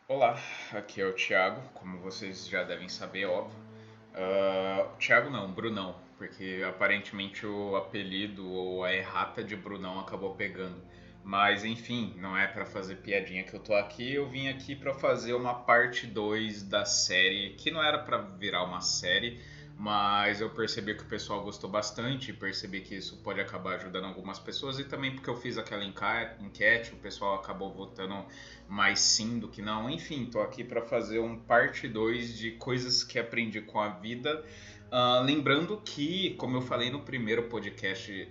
Olá, aqui é o Thiago, como vocês já devem saber, óbvio. Thiago não, Brunão, porque aparentemente o apelido ou a errata de Brunão acabou pegando. Mas enfim, não é pra fazer piadinha que eu tô aqui, eu vim aqui pra fazer uma parte 2 da série, que não era pra virar uma série, mas eu percebi que o pessoal gostou bastante, percebi que isso pode acabar ajudando algumas pessoas e também porque eu fiz aquela enquete, o pessoal acabou votando mais sim do que não. Enfim, tô aqui para fazer um parte 2 de coisas que aprendi com a vida. Lembrando que, como eu falei no primeiro podcast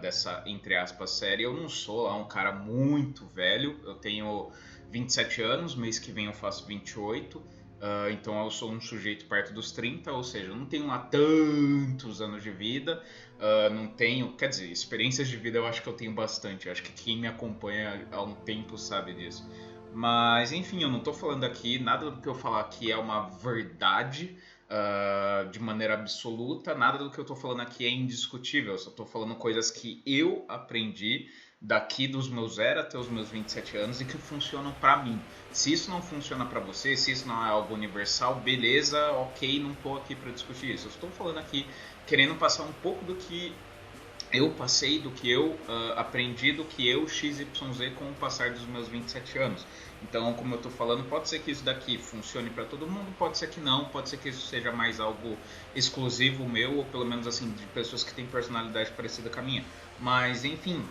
dessa, entre aspas, série, eu não sou lá um cara muito velho. Eu tenho 27 anos, mês que vem eu faço 28. Então eu sou um sujeito perto dos 30, ou seja, eu não tenho lá tantos anos de vida, não tenho, quer dizer, experiências de vida eu acho que eu tenho bastante, eu acho que quem me acompanha há um tempo sabe disso. Mas enfim, eu não estou falando aqui, nada do que eu falar aqui é uma verdade de maneira absoluta, nada do que eu estou falando aqui é indiscutível, eu só estou falando coisas que eu aprendi daqui dos meus 0 até os meus 27 anos e que funcionam para mim. Se isso não funciona para você, se isso não é algo universal, beleza, ok, não estou aqui para discutir isso. Eu estou falando aqui querendo passar um pouco do que eu passei, do que eu aprendi, do que eu XYZ com o passar dos meus 27 anos. Então, como eu estou falando, pode ser que isso daqui funcione para todo mundo, pode ser que não, pode ser que isso seja mais algo exclusivo meu, ou pelo menos assim, de pessoas que têm personalidade parecida com a minha. Mas, enfim,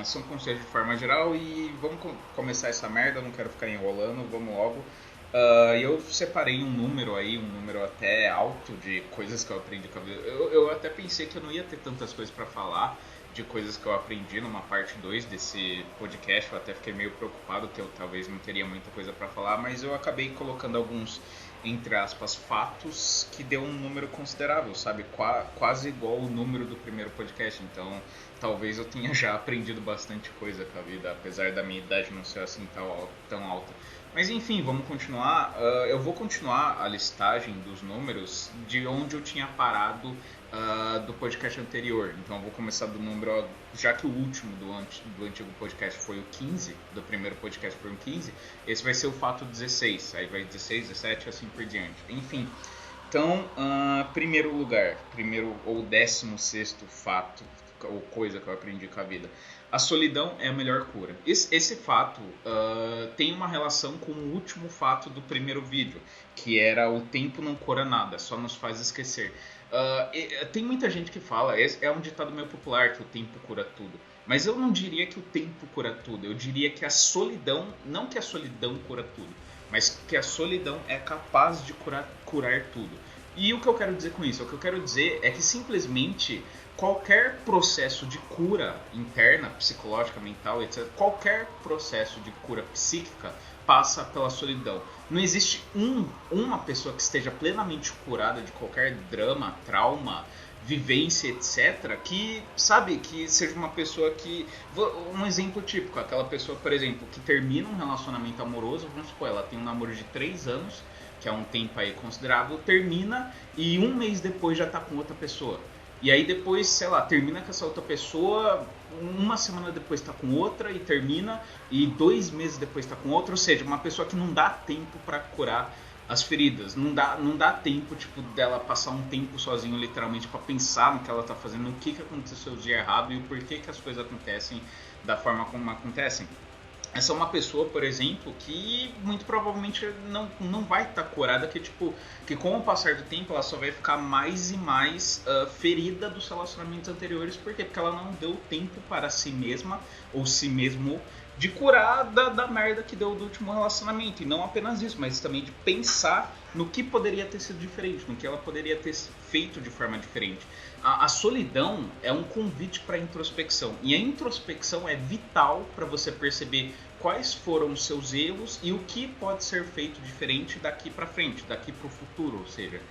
são conselhos de forma geral e vamos começar essa merda, não quero ficar enrolando, vamos logo. Eu separei um número aí, um número até alto de coisas que eu aprendi com a vida. Eu até pensei que eu não ia ter tantas coisas para falar de coisas que eu aprendi numa parte 2 desse podcast. Eu até fiquei meio preocupado que eu talvez não teria muita coisa para falar, mas eu acabei colocando alguns, entre aspas, fatos que deu um número considerável, sabe? Quase igual o número do primeiro podcast. Então, talvez eu tenha já aprendido bastante coisa com a vida, apesar da minha idade não ser assim tão alta. Mas enfim, vamos continuar. Eu vou continuar a listagem dos números de onde eu tinha parado do podcast anterior. Então eu vou começar do número, já que o último do antigo podcast foi o 15, do primeiro podcast foi o 15, esse vai ser o fato 16. Aí vai 16, 17 assim por diante. Enfim, então, primeiro lugar, primeiro ou 16º fato ou coisa que eu aprendi com a vida. A solidão é a melhor cura. Esse fato tem uma relação com o último fato do primeiro vídeo, que era o tempo não cura nada, só nos faz esquecer. Tem muita gente que fala, é um ditado meio popular, que o tempo cura tudo. Mas eu não diria que o tempo cura tudo, eu diria que a solidão, não que a solidão cura tudo, mas que a solidão é capaz de curar tudo. E o que eu quero dizer com isso? O que eu quero dizer é que simplesmente qualquer processo de cura interna, psicológica, mental, etc., qualquer processo de cura psíquica passa pela solidão. Não existe uma pessoa que esteja plenamente curada de qualquer drama, trauma, vivência, etc., que, sabe, que seja uma pessoa que... Um exemplo típico, aquela pessoa, por exemplo, que termina um relacionamento amoroso, vamos supor, ela tem um namoro de 3 anos, que é um tempo aí considerável, termina e um mês depois já tá com outra pessoa. E aí depois, sei lá, termina com essa outra pessoa, uma semana depois tá com outra e termina, e 2 meses depois tá com outra, ou seja, uma pessoa que não dá tempo para curar as feridas, não dá tempo, tipo, dela passar um tempo sozinho, literalmente, para pensar no que ela tá fazendo, o que aconteceu de errado e o porquê que as coisas acontecem da forma como acontecem. Essa é uma pessoa, por exemplo, que muito provavelmente não vai estar curada, que tipo, que com o passar do tempo ela só vai ficar mais e mais ferida dos relacionamentos anteriores. Por quê? Porque ela não deu tempo para si mesma ou si mesmo de curar da merda que deu do último relacionamento. E não apenas isso, mas também de pensar no que poderia ter sido diferente, no que ela poderia ter feito de forma diferente. A solidão é um convite para a introspecção. E a introspecção é vital para você perceber quais foram os seus erros e o que pode ser feito diferente daqui para frente, daqui para o futuro, ou seja...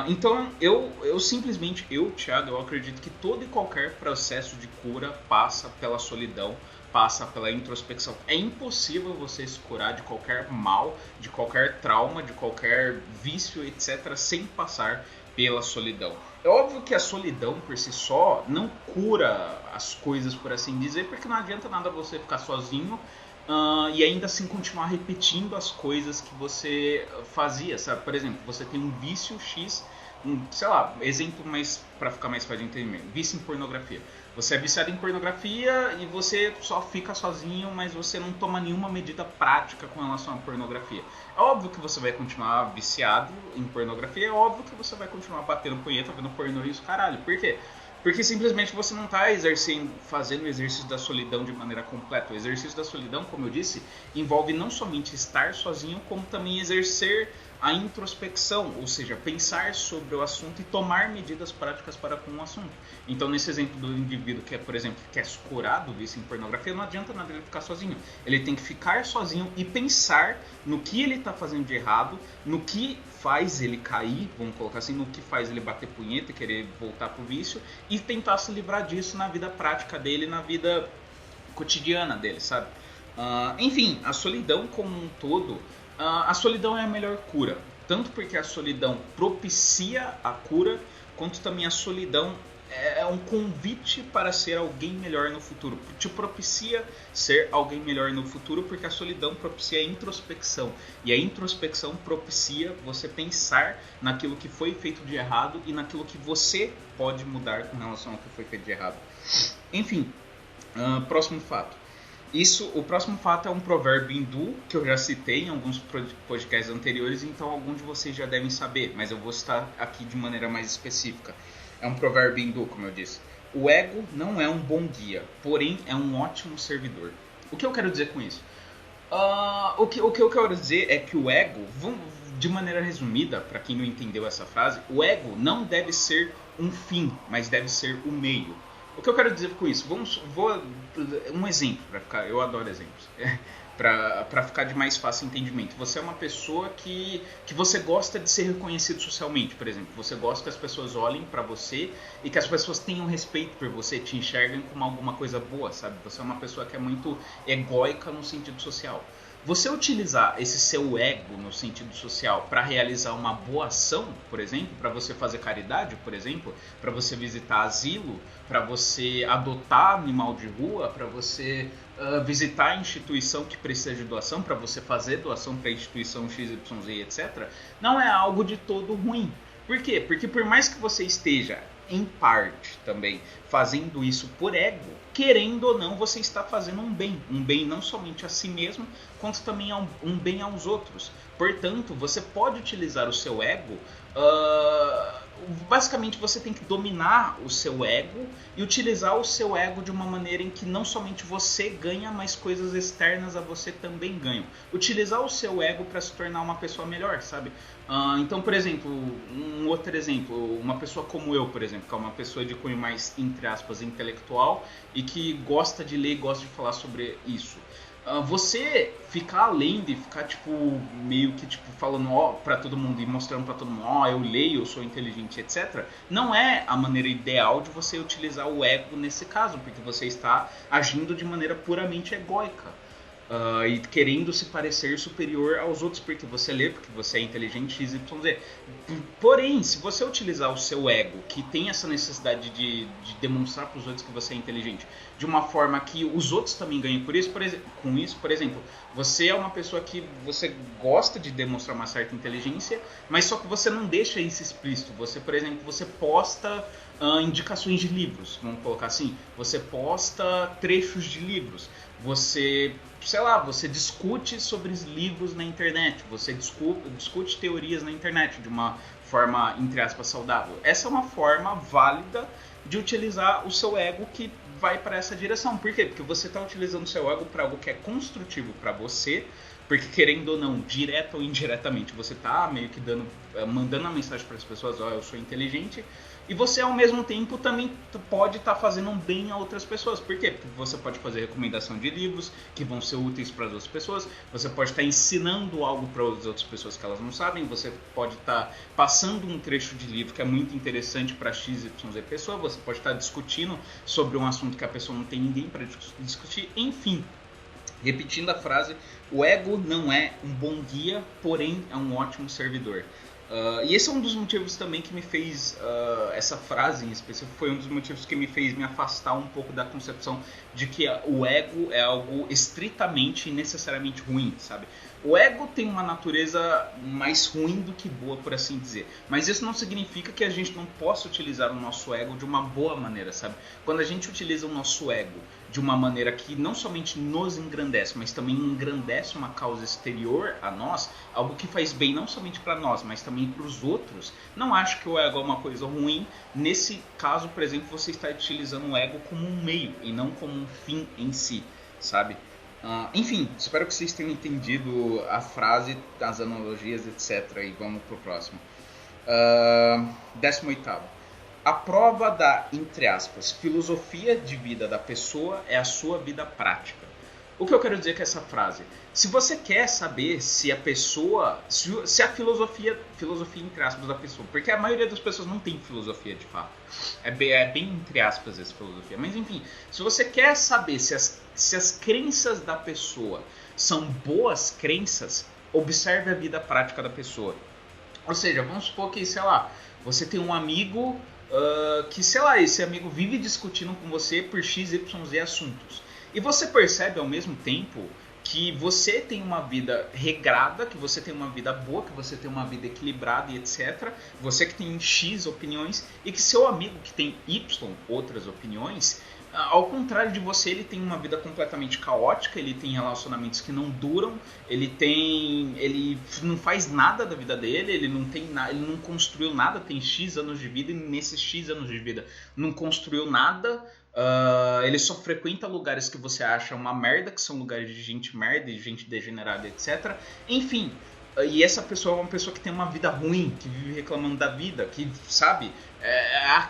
então, eu simplesmente, Thiago, eu acredito que todo e qualquer processo de cura passa pela solidão, passa pela introspecção. É impossível você se curar de qualquer mal, de qualquer trauma, de qualquer vício, etc., sem passar pela solidão. É óbvio que a solidão por si só não cura as coisas, por assim dizer, porque não adianta nada você ficar sozinho e ainda assim continuar repetindo as coisas que você fazia, sabe? Por exemplo, você tem um vício X, sei lá, exemplo mais para ficar mais fácil de entender, vício em pornografia. Você é viciado em pornografia e você só fica sozinho, mas você não toma nenhuma medida prática com relação à pornografia. É óbvio que você vai continuar viciado em pornografia, é óbvio que você vai continuar batendo punheta, vendo pornô e os caralho. Por quê? Porque simplesmente você não está fazendo o exercício da solidão de maneira completa. O exercício da solidão, como eu disse, envolve não somente estar sozinho, como também exercer a introspecção, ou seja, pensar sobre o assunto e tomar medidas práticas para com o assunto. Então, nesse exemplo do indivíduo que, por exemplo, quer se curar do vício em pornografia, não adianta nada ele ficar sozinho. Ele tem que ficar sozinho e pensar no que ele está fazendo de errado, no que faz ele cair, vamos colocar assim, no que faz ele bater punheta e querer voltar pro vício, e tentar se livrar disso na vida prática dele, na vida cotidiana dele, sabe? Enfim, a solidão como um todo, a solidão é a melhor cura, tanto porque a solidão propicia a cura, quanto também a solidão é um convite para ser alguém melhor no futuro. Te propicia ser alguém melhor no futuro, porque a solidão propicia a introspecção. E a introspecção propicia você pensar naquilo que foi feito de errado e naquilo que você pode mudar com relação ao que foi feito de errado. Enfim, próximo fato. O próximo fato é um provérbio hindu, que eu já citei em alguns podcasts anteriores, então alguns de vocês já devem saber, mas eu vou citar aqui de maneira mais específica. É um provérbio hindu, como eu disse. O ego não é um bom guia, porém é um ótimo servidor. O que eu quero dizer com isso? O que eu quero dizer é que o ego, de maneira resumida, para quem não entendeu essa frase, o ego não deve ser um fim, mas deve ser o meio. O que eu quero dizer com isso? Um exemplo, eu adoro exemplos. Para ficar de mais fácil entendimento. Você é uma pessoa que você gosta de ser reconhecido socialmente, por exemplo. Você gosta que as pessoas olhem para você e que as pessoas tenham respeito por você, te enxerguem como alguma coisa boa, sabe? Você é uma pessoa que é muito egóica no sentido social. Você utilizar esse seu ego no sentido social para realizar uma boa ação, por exemplo, para você fazer caridade, por exemplo, para você visitar asilo, para você adotar animal de rua, para você visitar a instituição que precisa de doação, para você fazer doação para a instituição XYZ, etc., não é algo de todo ruim. Por quê? Porque por mais que você esteja, em parte também, fazendo isso por ego, querendo ou não, você está fazendo um bem não somente a si mesmo, quanto também um bem aos outros. Portanto, você pode utilizar o seu ego, basicamente você tem que dominar o seu ego e utilizar o seu ego de uma maneira em que não somente você ganha, mas coisas externas a você também ganham. Utilizar o seu ego para se tornar uma pessoa melhor, sabe? Então, por exemplo, um outro exemplo, uma pessoa como eu, por exemplo, que é uma pessoa de cunho mais, entre aspas, intelectual e que gosta de ler e gosta de falar sobre isso. Você ficar lendo e ficar meio que falando pra todo mundo e mostrando pra todo mundo, eu leio, eu sou inteligente, etc. Não é a maneira ideal de você utilizar o ego nesse caso, porque você está agindo de maneira puramente egóica. E querendo se parecer superior aos outros porque você lê, porque você é inteligente, XYZ. Porém, se você utilizar o seu ego, que tem essa necessidade de demonstrar para os outros que você é inteligente, de uma forma que os outros também ganhem por exemplo, você é uma pessoa que você gosta de demonstrar uma certa inteligência, mas só que você não deixa isso explícito. Você, por exemplo, você posta indicações de livros, vamos colocar assim, você posta trechos de livros, você discute sobre livros na internet, você discute teorias na internet de uma forma, entre aspas, saudável. Essa é uma forma válida de utilizar o seu ego que vai para essa direção. Por quê? Porque você está utilizando o seu ego para algo que é construtivo para você, porque querendo ou não, direta ou indiretamente, você está meio que mandando uma mensagem para as pessoas, eu sou inteligente, e você ao mesmo tempo também pode estar fazendo um bem a outras pessoas. Por quê? Porque você pode fazer recomendação de livros que vão ser úteis para as outras pessoas, você pode estar ensinando algo para as outras pessoas que elas não sabem, você pode estar passando um trecho de livro que é muito interessante para XYZ pessoa, você pode estar discutindo sobre um assunto que a pessoa não tem ninguém para discutir, enfim. Repetindo a frase, o ego não é um bom guia, porém é um ótimo servidor. E esse é um dos motivos também que me fez, essa frase em específico, foi um dos motivos que me fez me afastar um pouco da concepção de que o ego é algo estritamente e necessariamente ruim, sabe? O ego tem uma natureza mais ruim do que boa, por assim dizer. Mas isso não significa que a gente não possa utilizar o nosso ego de uma boa maneira, sabe? Quando a gente utiliza o nosso ego de uma maneira que não somente nos engrandece, mas também engrandece uma causa exterior a nós, algo que faz bem não somente para nós, mas também para os outros, não acho que o ego é uma coisa ruim. Nesse caso, por exemplo, você está utilizando o ego como um meio e não como um fim em si, sabe? Enfim, espero que vocês tenham entendido a frase, as analogias, etc. E vamos pro próximo. 18º. A prova da, entre aspas, filosofia de vida da pessoa é a sua vida prática. O que eu quero dizer com essa frase? Se você quer saber se a pessoa, se a filosofia entre aspas da pessoa, porque a maioria das pessoas não tem filosofia de fato, é bem entre aspas essa filosofia, mas enfim, se você quer saber se as crenças da pessoa são boas crenças, observe a vida prática da pessoa. Ou seja, vamos supor que, sei lá, você tem um amigo que, sei lá, esse amigo vive discutindo com você por x, y, z assuntos. E você percebe ao mesmo tempo que você tem uma vida regrada, que você tem uma vida boa, que você tem uma vida equilibrada e etc. Você que tem X opiniões e que seu amigo que tem Y outras opiniões, ao contrário de você, ele tem uma vida completamente caótica, ele tem relacionamentos que não duram, ele não faz nada da vida dele, ele não construiu nada, tem X anos de vida e nesses X anos de vida não construiu nada. Ele só frequenta lugares que você acha uma merda, que são lugares de gente merda e gente degenerada, etc. Enfim, e essa pessoa é uma pessoa que tem uma vida ruim, que vive reclamando da vida, que, sabe,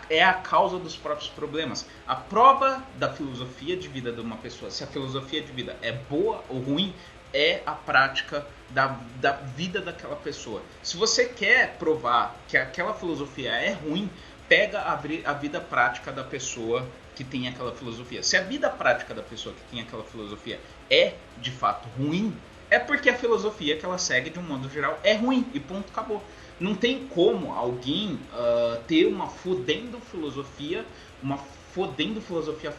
é a causa dos próprios problemas. A prova da filosofia de vida de uma pessoa, se a filosofia de vida é boa ou ruim, é a prática da vida daquela pessoa. Se você quer provar que aquela filosofia é ruim, pega a vida prática da pessoa que tem aquela filosofia. Se a vida prática da pessoa que tem aquela filosofia é, de fato, ruim, é porque a filosofia que ela segue, de um modo geral, é ruim. E ponto, acabou. Não tem como alguém ter uma fodendo filosofia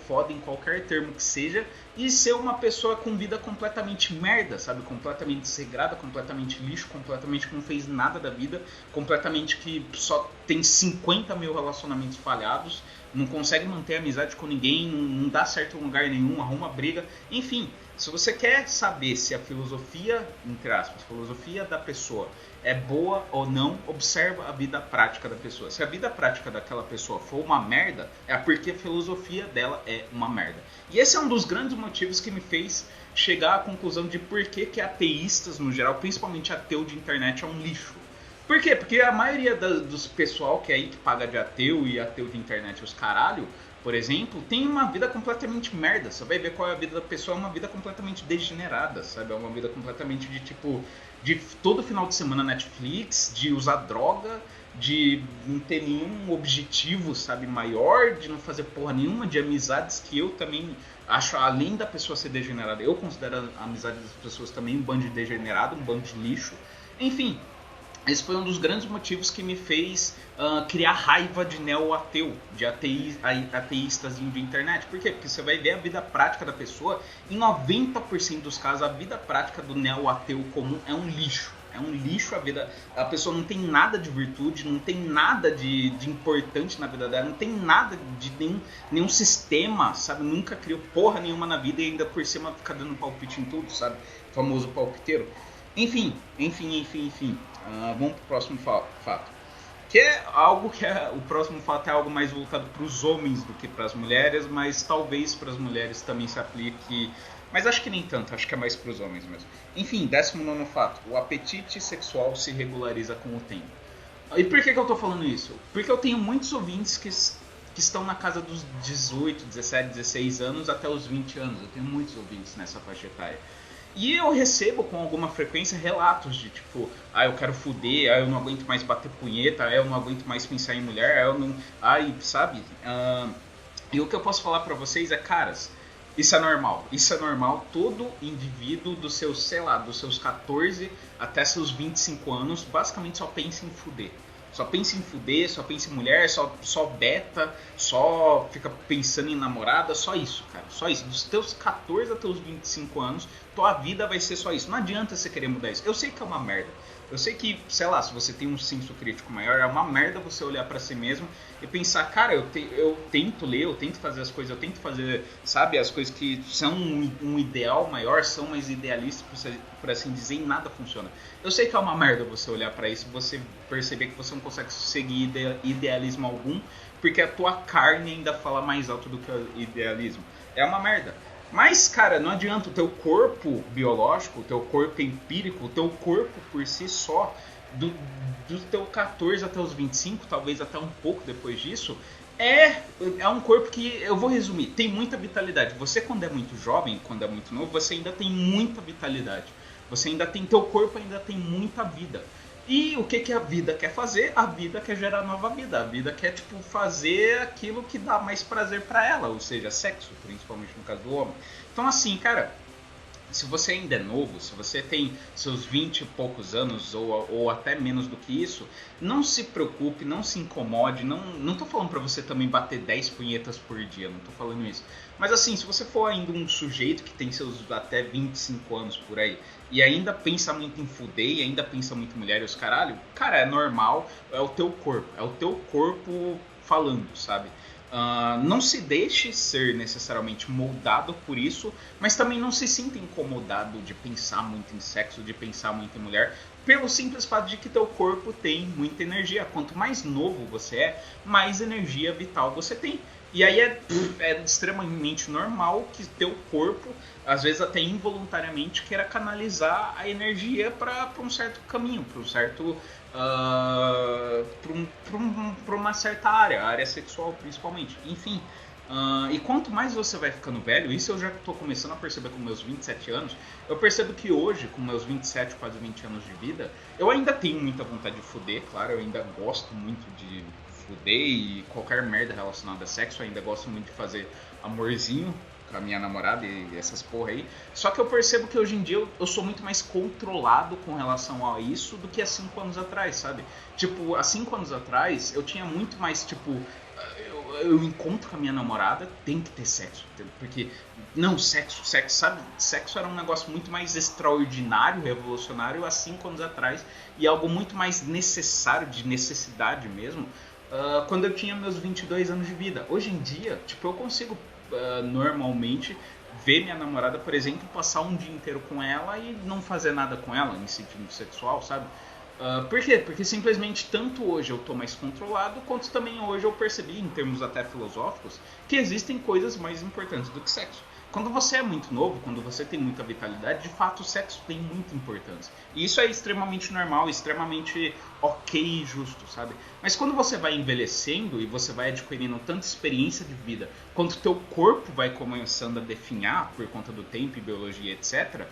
foda em qualquer termo que seja, e ser uma pessoa com vida completamente merda, sabe? Completamente desregrada, completamente lixo, completamente que não fez nada da vida, completamente que só tem 50 mil relacionamentos falhados, não consegue manter amizade com ninguém, não dá certo em lugar nenhum, arruma briga, enfim. Se você quer saber se a filosofia, entre aspas, filosofia da pessoa é boa ou não, observa a vida prática da pessoa. Se a vida prática daquela pessoa for uma merda, é porque a filosofia dela é uma merda. E esse é um dos grandes motivos que me fez chegar à conclusão de por que ateístas, no geral, principalmente ateu de internet, é um lixo. Por quê? Porque a maioria dos pessoal que é aí que paga de ateu e ateu de internet os caralho, por exemplo, tem uma vida completamente merda. Você vai ver qual é a vida da pessoa, é uma vida completamente degenerada, sabe? É uma vida completamente de tipo, de todo final de semana Netflix, de usar droga, de não ter nenhum objetivo, sabe, maior, de não fazer porra nenhuma, de amizades que eu também acho, além da pessoa ser degenerada, eu considero a amizade das pessoas também um bando de degenerado, um bando de lixo. Enfim, esse foi um dos grandes motivos que me fez criar raiva de neo-ateu, de ateístas de internet. Por quê? Porque você vai ver a vida prática da pessoa, em 90% dos casos, a vida prática do neo-ateu comum é um lixo. É um lixo a vida. A pessoa não tem nada de virtude, não tem nada de importante na vida dela, não tem nada de nenhum sistema, sabe? Nunca criou porra nenhuma na vida e ainda por cima fica dando palpite em tudo, sabe? O famoso palpiteiro. Enfim. Vamos pro próximo fato. Que é algo que o próximo fato é algo mais voltado para os homens do que para as mulheres, mas talvez para as mulheres também se aplique. Mas acho que nem tanto, acho que é mais para os homens mesmo. Enfim, 19º fato. O apetite sexual se regulariza com o tempo. E por que eu tô falando isso? Porque eu tenho muitos ouvintes que estão na casa dos 18, 17, 16 anos até os 20 anos. Eu tenho muitos ouvintes nessa faixa etária. E eu recebo com alguma frequência relatos de tipo, eu quero fuder, eu não aguento mais bater punheta, eu não aguento mais pensar em mulher, eu não... sabe? E o que eu posso falar pra vocês é, caras, Isso é normal. Isso é normal. Todo indivíduo dos seus, sei lá, dos seus 14 até seus 25 anos, basicamente só pensa em fuder. Só pensa em fuder, só pensa em mulher, só beta, só fica pensando em namorada, só isso, cara. Só isso. Dos teus 14 até os 25 anos, tua vida vai ser só isso. Não adianta você querer mudar isso. Eu sei que é uma merda. Eu sei que, sei lá, se você tem um senso crítico maior, é uma merda você olhar pra si mesmo e pensar, cara, eu tento ler, eu tento fazer as coisas, eu tento fazer, sabe, as coisas que são um ideal maior, são mais idealistas, por assim dizer, e nada funciona. Eu sei que é uma merda você olhar pra isso e você perceber que você não consegue seguir idealismo algum, porque a tua carne ainda fala mais alto do que o idealismo. É uma merda. Mas, cara, não adianta, o teu corpo biológico, o teu corpo empírico, o teu corpo por si só, do teu 14 até os 25, talvez até um pouco depois disso, é um corpo que, eu vou resumir, tem muita vitalidade. Você, quando é muito jovem, quando é muito novo, você ainda tem muita vitalidade. Você ainda tem, teu corpo ainda tem muita vida. E o que a vida quer fazer? A vida quer gerar nova vida. A vida quer, tipo, fazer aquilo que dá mais prazer pra ela, ou seja, sexo, principalmente no caso do homem. Então, assim, cara, se você ainda é novo, se você tem seus 20 e poucos anos ou até menos do que isso, não se preocupe, não se incomode, não tô falando pra você também bater 10 punhetas por dia, não tô falando isso. Mas assim, se você for ainda um sujeito que tem seus até 25 anos por aí, e ainda pensa muito em fuder, e ainda pensa muito em mulher e os caralho, cara, é normal, é o teu corpo falando, sabe? Não se deixe ser necessariamente moldado por isso, mas também não se sinta incomodado de pensar muito em sexo, de pensar muito em mulher, pelo simples fato de que teu corpo tem muita energia. Quanto mais novo você é, mais energia vital você tem. E aí é extremamente normal que teu corpo, às vezes até involuntariamente, queira canalizar a energia para um certo caminho, para um certo para uma certa área sexual principalmente. Enfim, e quanto mais você vai ficando velho, isso eu já estou começando a perceber com meus 27 anos, eu percebo que hoje, com meus 27, quase 20 anos de vida, eu ainda tenho muita vontade de fuder, claro, eu ainda gosto muito de fuder e qualquer merda relacionada a sexo, eu ainda gosto muito de fazer amorzinho com a minha namorada e essas porra aí. Só que eu percebo que hoje em dia eu sou muito mais controlado com relação a isso do que há 5 anos atrás, sabe? Tipo, há 5 anos atrás eu tinha muito mais, tipo, eu encontro com a minha namorada, tem que ter sexo. Porque, não, sexo, sabe? Sexo era um negócio muito mais extraordinário, revolucionário há 5 anos atrás. E algo muito mais necessário, de necessidade mesmo, quando eu tinha meus 22 anos de vida. Hoje em dia, tipo, eu consigo normalmente ver minha namorada, por exemplo, passar um dia inteiro com ela e não fazer nada com ela, em sentido sexual, sabe? Por quê? Porque simplesmente tanto hoje eu estou mais controlado, quanto também hoje eu percebi, em termos até filosóficos, que existem coisas mais importantes do que sexo. Quando você é muito novo, quando você tem muita vitalidade, de fato o sexo tem muita importância. E isso é extremamente normal, extremamente ok e justo, sabe? Mas quando você vai envelhecendo e você vai adquirindo tanta experiência de vida, quanto teu corpo vai começando a definhar por conta do tempo e biologia, etc.,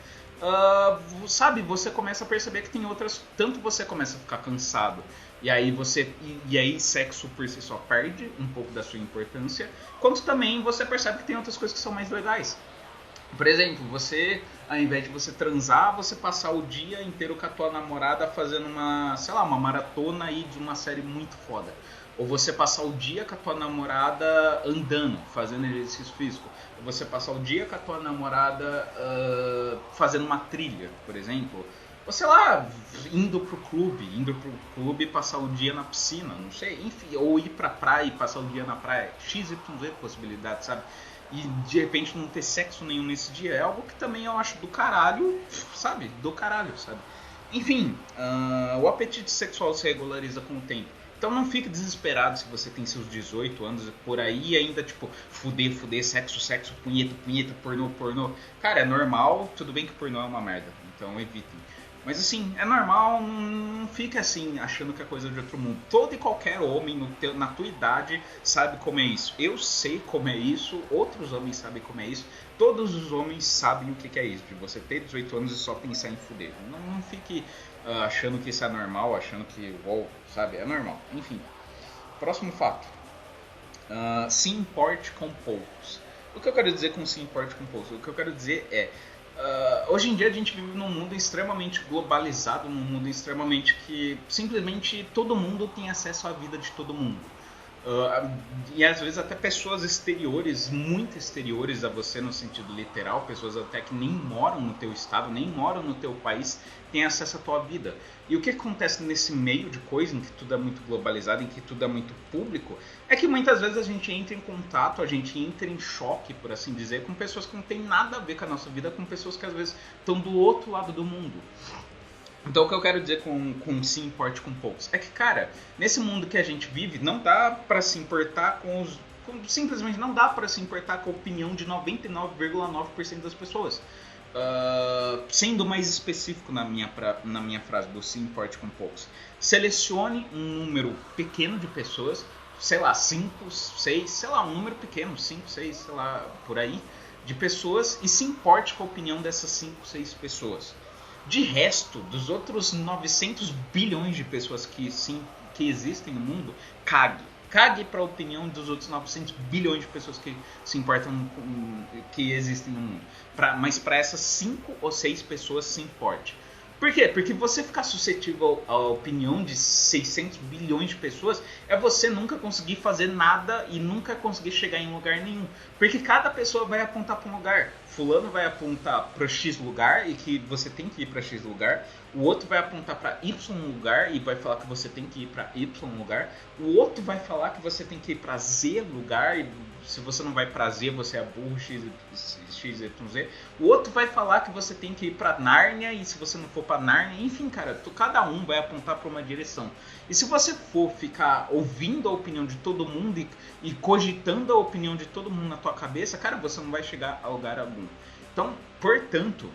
sabe, você começa a perceber que tem outras. Tanto você começa a ficar cansado, e aí sexo por si só perde um pouco da sua importância, quanto também você percebe que tem outras coisas que são mais legais. Por exemplo, você, ao invés de você transar, você passar o dia inteiro com a tua namorada fazendo uma, sei lá, uma maratona aí de uma série muito foda. Ou você passar o dia com a tua namorada andando, fazendo exercício físico. Ou você passar o dia com a tua namorada fazendo uma trilha, por exemplo. Ou sei lá, indo pro clube e passar o dia na piscina, não sei, enfim, ou ir pra praia e passar o dia na praia. XYZ possibilidades, sabe? E de repente não ter sexo nenhum nesse dia é algo que também eu acho do caralho, sabe? Do caralho, sabe? Enfim, o apetite sexual se regulariza com o tempo. Então não fique desesperado se você tem seus 18 anos por aí e ainda, tipo, fuder, sexo, punheta, pornô. Cara, é normal, tudo bem que pornô é uma merda, então evitem. Mas assim, é normal, não fica assim, achando que é coisa de outro mundo. Todo e qualquer homem na tua idade sabe como é isso. Eu sei como é isso, outros homens sabem como é isso. Todos os homens sabem o que é isso, de você ter 18 anos e só pensar em fuder. Não fique achando que isso é normal, achando que, uou, sabe, é normal. Enfim, próximo fato. Se importe com poucos. O que eu quero dizer com se importe com poucos? O que eu quero dizer é, hoje em dia a gente vive num mundo extremamente globalizado, num mundo extremamente que simplesmente todo mundo tem acesso à vida de todo mundo. E às vezes até pessoas exteriores, muito exteriores a você no sentido literal, pessoas até que nem moram no teu estado, nem moram no teu país, têm acesso à tua vida. E o que acontece nesse meio de coisa, em que tudo é muito globalizado, em que tudo é muito público, é que muitas vezes a gente entra em contato, a gente entra em choque, por assim dizer, com pessoas que não tem nada a ver com a nossa vida, com pessoas que às vezes estão do outro lado do mundo. Então o que eu quero dizer com se importe com poucos é que, cara, nesse mundo que a gente vive, não dá pra se importar simplesmente não dá pra se importar com a opinião de 99,9% das pessoas. Sendo mais específico na minha frase do se importe com poucos, selecione um número pequeno de pessoas, sei lá, 5, 6, sei lá, um número pequeno, 5, 6, sei lá, por aí, de pessoas, e se importe com a opinião dessas 5, 6 pessoas. De resto, dos outros 900 bilhões de pessoas que existem no mundo, cague. Cague para a opinião dos outros 900 bilhões de pessoas que se importam, que existem no mundo. Mas para essas 5 ou 6 pessoas se importe. Por quê? Porque você ficar suscetível à opinião de 600 bilhões de pessoas é você nunca conseguir fazer nada e nunca conseguir chegar em lugar nenhum. Porque cada pessoa vai apontar para um lugar. Fulano vai apontar para X lugar e que você tem que ir para X lugar. O outro vai apontar para Y lugar e vai falar que você tem que ir para Y lugar. O outro vai falar que você tem que ir para Z lugar e se você não vai para Z, você é burro, XYZ. O outro vai falar que você tem que ir para Nárnia e se você não for para Nárnia, enfim, cara, cada um vai apontar para uma direção. E se você for ficar ouvindo a opinião de todo mundo e cogitando a opinião de todo mundo na tua cabeça, cara, você não vai chegar a lugar algum. Então, portanto,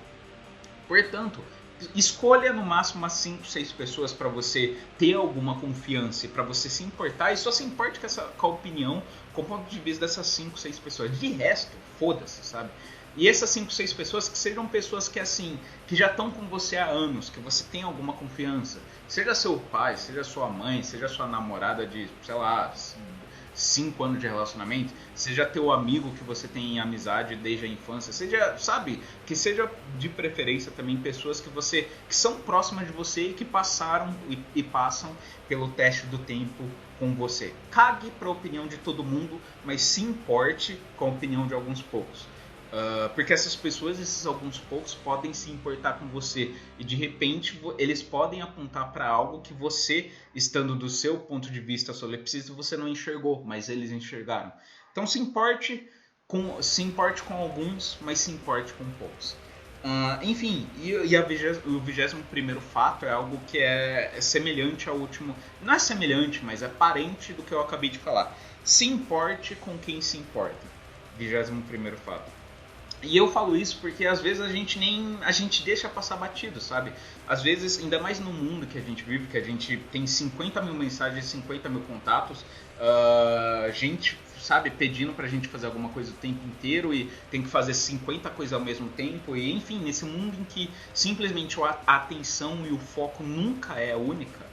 escolha no máximo umas 5, 6 pessoas para você ter alguma confiança e para você se importar, e só se importe com a opinião, com o ponto de vista dessas 5, 6 pessoas. De resto, foda-se, sabe? E essas 5, 6 pessoas que sejam pessoas que assim, que já estão com você há anos, que você tem alguma confiança. Seja seu pai, seja sua mãe, seja sua namorada de, sei lá, 5 anos de relacionamento, seja teu amigo que você tem em amizade desde a infância, seja, sabe, que seja de preferência também pessoas que são próximas de você e que passaram e passam pelo teste do tempo com você. Cague para a opinião de todo mundo, mas se importe com a opinião de alguns poucos. Porque essas pessoas, esses alguns poucos, podem se importar com você e de repente eles podem apontar para algo que você, estando do seu ponto de vista solipsista, você não enxergou, mas eles enxergaram. Então se importe com alguns, mas se importe com poucos. Enfim, o 21º fato é algo que é semelhante ao último. Não é semelhante, mas é parente do que eu acabei de falar. Se importe com quem se importa. 21º fato. E eu falo isso porque às vezes a gente deixa passar batido, sabe? Às vezes, ainda mais no mundo que a gente vive, que a gente tem 50 mil mensagens, 50 mil contatos, gente, sabe, pedindo pra gente fazer alguma coisa o tempo inteiro e tem que fazer 50 coisas ao mesmo tempo. E enfim, nesse mundo em que simplesmente a atenção e o foco nunca é única,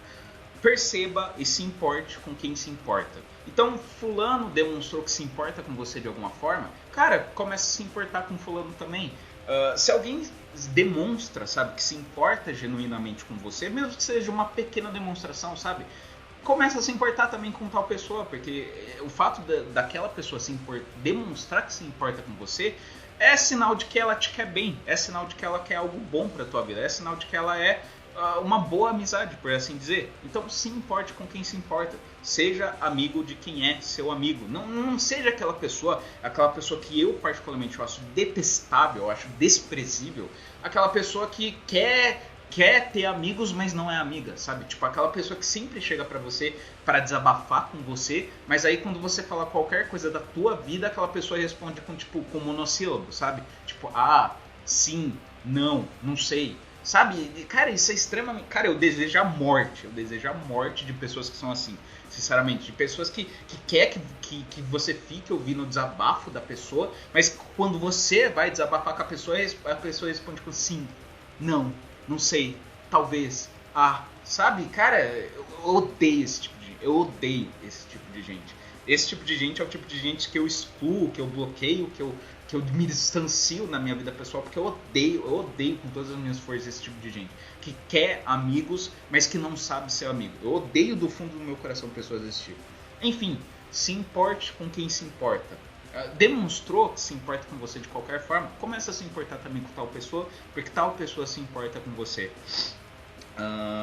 perceba e se importe com quem se importa. Então, fulano demonstrou que se importa com você de alguma forma, cara, comece a se importar com fulano também. Se alguém demonstra, sabe, que se importa genuinamente com você, mesmo que seja uma pequena demonstração, sabe, começa a se importar também com tal pessoa, porque o fato daquela pessoa demonstrar que se importa com você é sinal de que ela te quer bem, é sinal de que ela quer algo bom pra tua vida, é sinal de que ela é uma boa amizade, por assim dizer. Então se importe com quem se importa. Seja amigo de quem é seu amigo. Não seja aquela pessoa que eu particularmente eu acho detestável, eu acho desprezível. Aquela pessoa que quer ter amigos, mas não é amiga, sabe? Tipo, aquela pessoa que sempre chega pra você para desabafar com você, mas aí quando você fala qualquer coisa da tua vida, aquela pessoa responde com monossílabo, sabe? Tipo, sim, não sei. Sabe? Cara, isso é extremamente... Cara, eu desejo a morte. Eu desejo a morte de pessoas que são assim. Sinceramente. De pessoas que quer que você fique ouvindo o desabafo da pessoa, mas quando você vai desabafar com a pessoa responde com sim, não sei, talvez, sabe? Cara, eu odeio esse tipo de gente. Eu odeio esse tipo de gente. Esse tipo de gente é o tipo de gente que eu excluo, que eu bloqueio, que eu me distancio na minha vida pessoal, porque eu odeio com todas as minhas forças esse tipo de gente. Que quer amigos, mas que não sabe ser amigo. Eu odeio do fundo do meu coração pessoas desse tipo. Enfim, se importe com quem se importa. Demonstrou que se importa com você de qualquer forma, começa a se importar também com tal pessoa, porque tal pessoa se importa com você.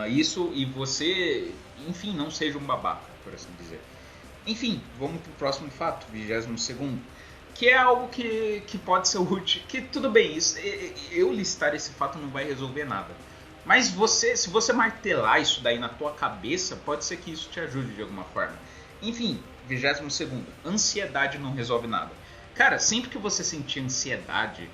Isso, e você, enfim, não seja um babaca, por assim dizer. Enfim, vamos pro próximo fato, 22º, que é algo que pode ser útil, que tudo bem, isso, eu listar esse fato não vai resolver nada. Mas se você martelar isso daí na tua cabeça, pode ser que isso te ajude de alguma forma. Enfim, 22º, ansiedade não resolve nada. Cara, sempre que você sentir ansiedade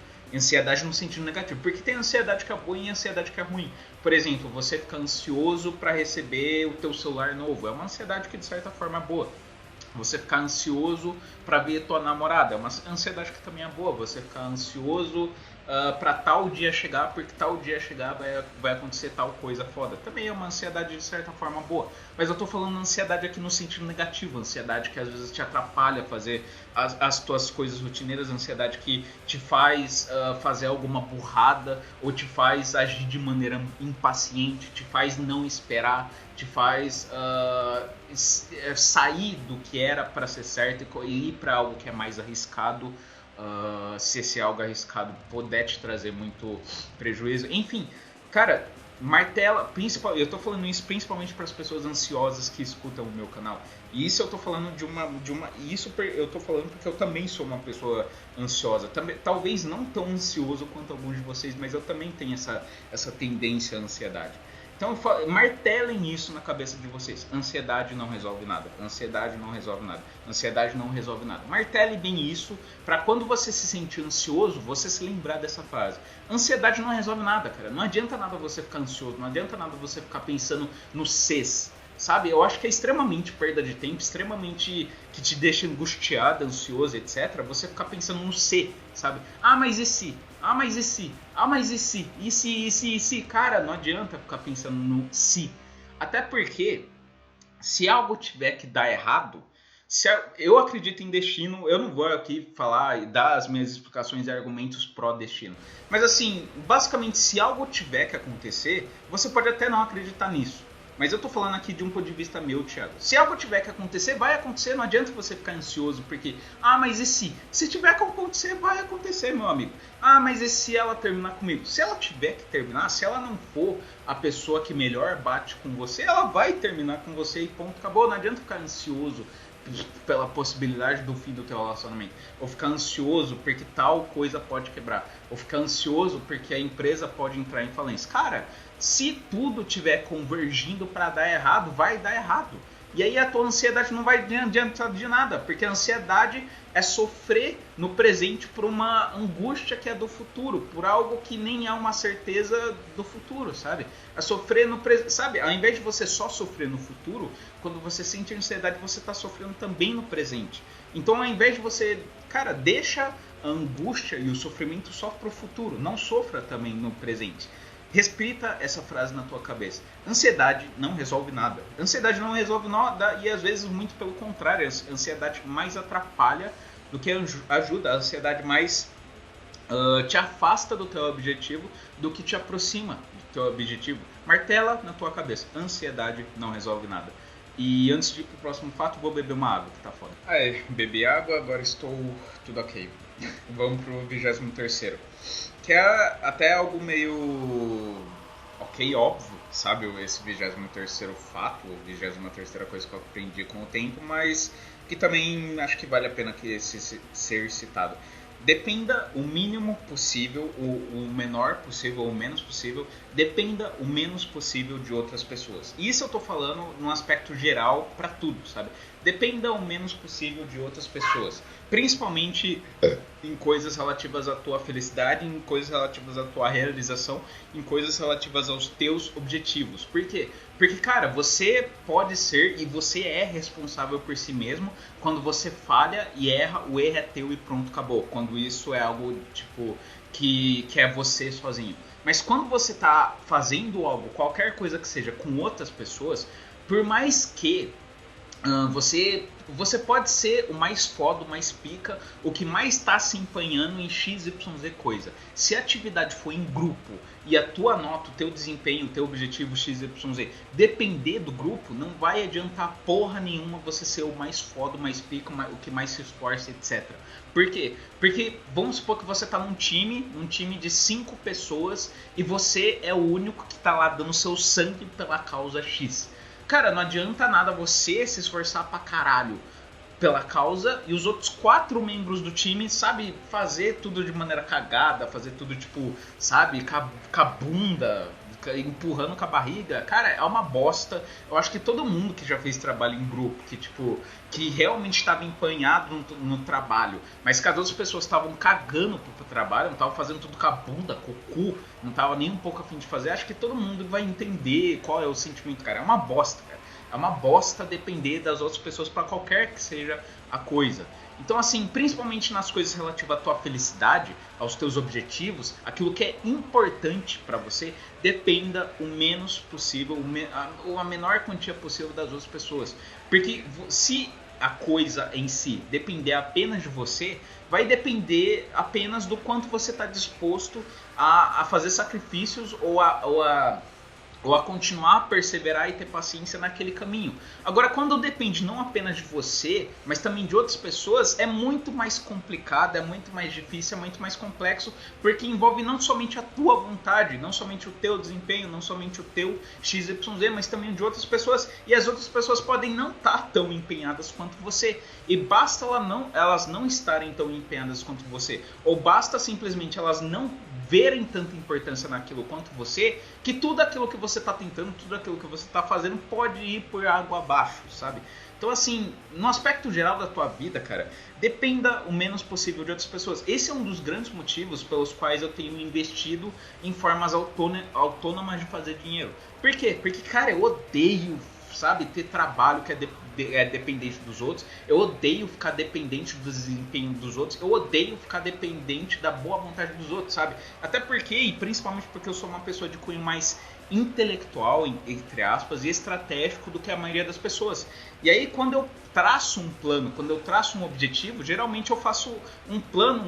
no sentido negativo, porque tem ansiedade que é boa e ansiedade que é ruim. Por exemplo, você fica ansioso para receber o teu celular novo, é uma ansiedade que de certa forma é boa. Você ficar ansioso para ver tua namorada, é uma ansiedade que também é boa. Você ficar ansioso para tal dia chegar, porque tal dia chegar vai acontecer tal coisa foda. Também é uma ansiedade de certa forma boa. Mas eu tô falando ansiedade aqui no sentido negativo, ansiedade que às vezes te atrapalha a fazer as tuas coisas rotineiras, ansiedade que te faz fazer alguma burrada, ou te faz agir de maneira impaciente, te faz não esperar, te faz sair do que era para ser certo e ir para algo que é mais arriscado. Se esse algo arriscado puder te trazer muito prejuízo. Enfim, cara, martela, eu tô falando isso principalmente para as pessoas ansiosas que escutam o meu canal. E isso eu tô falando eu tô falando porque eu também sou uma pessoa ansiosa. Talvez não tão ansioso quanto alguns de vocês, mas eu também tenho essa tendência à ansiedade. Então martelem isso na cabeça de vocês. Ansiedade não resolve nada. Ansiedade não resolve nada. Ansiedade não resolve nada. Martele bem isso para quando você se sentir ansioso, você se lembrar dessa frase. Ansiedade não resolve nada, cara. Não adianta nada você ficar ansioso. Não adianta nada você ficar pensando no Cs. Sabe? Eu acho que é extremamente perda de tempo, extremamente que te deixa angustiado, ansioso, etc. Você ficar pensando no C, sabe? Mas e se? Mas e se? Mas e se? E se? Cara, não adianta ficar pensando no se. Até porque, se algo tiver que dar errado, eu acredito em destino, eu não vou aqui falar e dar as minhas explicações e argumentos pró-destino. Mas assim, basicamente, se algo tiver que acontecer, você pode até não acreditar nisso. Mas eu tô falando aqui de um ponto de vista meu, Thiago. Se algo tiver que acontecer, vai acontecer. Não adianta você ficar ansioso porque... mas e se? Se tiver que acontecer, vai acontecer, meu amigo. Mas e se ela terminar comigo? Se ela tiver que terminar, se ela não for a pessoa que melhor bate com você, ela vai terminar com você e ponto, acabou. Não adianta ficar ansioso pela possibilidade do fim do teu relacionamento, ou ficar ansioso porque tal coisa pode quebrar, ou ficar ansioso porque a empresa pode entrar em falência. Cara, se tudo tiver convergindo para dar errado, vai dar errado. E aí a tua ansiedade não vai adiantar de nada, porque a ansiedade é sofrer no presente por uma angústia que é do futuro, por algo que nem é uma certeza do futuro, sabe? É sofrer no presente, sabe? Ao invés de você só sofrer no futuro, quando você sente ansiedade, você está sofrendo também no presente. Então, ao invés de você, cara, deixa a angústia e o sofrimento só pro futuro, não sofra também no presente. Respira essa frase na tua cabeça. Ansiedade não resolve nada. Ansiedade não resolve nada e às vezes muito pelo contrário. A ansiedade mais atrapalha do que ajuda. A ansiedade mais te afasta do teu objetivo do que te aproxima do teu objetivo. Martela na tua cabeça. Ansiedade não resolve nada. E antes de ir pro próximo fato, vou beber uma água que tá foda. Bebi água, agora estou tudo ok. Vamos pro 23º. Que é até algo meio ok, óbvio, sabe? Esse 23º fato, ou 23ª coisa que eu aprendi com o tempo, mas que também acho que vale a pena ser citado. Dependa o mínimo possível, o menor possível, ou o menos possível, dependa o menos possível de outras pessoas. E isso eu tô falando num aspecto geral para tudo, sabe? Dependa o menos possível de outras pessoas. Principalmente em coisas relativas à tua felicidade, em coisas relativas à tua realização, em coisas relativas aos teus objetivos. Por quê? Porque, cara, você pode ser e você é responsável por si mesmo. Quando você falha e erra, o erro é teu e pronto, acabou. Quando isso é algo, tipo, que é você sozinho. Mas quando você tá fazendo algo, qualquer coisa que seja, com outras pessoas, por mais que Você pode ser o mais foda, o mais pica, o que mais está se empenhando em XYZ coisa. Se a atividade for em grupo e a tua nota, o teu desempenho, o teu objetivo XYZ depender do grupo, não vai adiantar porra nenhuma você ser o mais foda, o mais pica, o que mais se esforça, etc. Por quê? Porque vamos supor que você tá num time de 5 pessoas e você é o único que tá lá dando seu sangue pela causa X. Cara, não adianta nada você se esforçar pra caralho pela causa e os outros 4 membros do time, sabe, fazer tudo de maneira cagada, fazer tudo tipo, sabe, com a bunda, empurrando com a barriga. Cara, é uma bosta. Eu acho que todo mundo que já fez trabalho em grupo, que tipo, que realmente estava empanhado no trabalho, mas que as outras pessoas estavam cagando pro trabalho, não estavam fazendo tudo com a bunda, com o cu, não tava nem um pouco a fim de fazer, acho que todo mundo vai entender qual é o sentimento, cara. É uma bosta, cara. É uma bosta depender das outras pessoas para qualquer que seja a coisa. Então, assim, principalmente nas coisas relativas à tua felicidade, aos teus objetivos, aquilo que é importante para você, dependa o menos possível, ou a menor quantia possível das outras pessoas. Porque se a coisa em si depender apenas de você, vai depender apenas do quanto você está disposto a fazer sacrifícios ou a continuar a perseverar e ter paciência naquele caminho. Agora, quando depende não apenas de você, mas também de outras pessoas, é muito mais complicado, é muito mais difícil, é muito mais complexo, porque envolve não somente a tua vontade, não somente o teu desempenho, não somente o teu XYZ, mas também de outras pessoas, e as outras pessoas podem não estar tão empenhadas quanto você, e basta elas não estarem tão empenhadas quanto você, ou basta simplesmente elas não verem tanta importância naquilo quanto você, que tudo aquilo que você está tentando, tudo aquilo que você está fazendo pode ir por água abaixo, sabe? Então, assim, no aspecto geral da tua vida, cara, dependa o menos possível de outras pessoas. Esse é um dos grandes motivos pelos quais eu tenho investido em formas autônomas de fazer dinheiro. Por quê? Porque, cara, eu odeio, sabe, ter trabalho que é dependente dos outros. Eu odeio ficar dependente do desempenho dos outros. Eu odeio ficar dependente da boa vontade dos outros, sabe? Até porque, e principalmente porque eu sou uma pessoa de cunho mais intelectual, entre aspas, e estratégico do que a maioria das pessoas. E aí, quando eu traço um plano, quando eu traço um objetivo, geralmente eu faço um plano,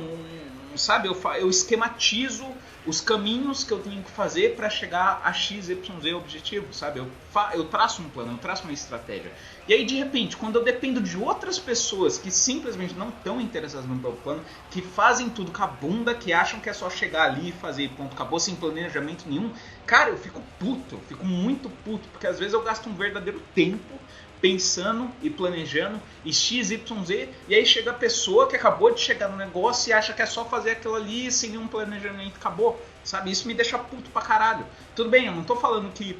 sabe? Eu esquematizo os caminhos que eu tenho que fazer para chegar a XYZ objetivo, sabe? Eu traço um plano, eu traço uma estratégia. E aí, de repente, quando eu dependo de outras pessoas que simplesmente não estão interessadas no meu plano, que fazem tudo com a bunda, que acham que é só chegar ali e fazer e ponto, acabou, sem planejamento nenhum, cara, eu fico puto, eu fico muito puto, porque às vezes eu gasto um verdadeiro tempo pensando e planejando e XYZ, e aí chega a pessoa que acabou de chegar no negócio e acha que é só fazer aquilo ali sem nenhum planejamento, acabou, sabe? Isso me deixa puto pra caralho. Tudo bem, eu não tô falando que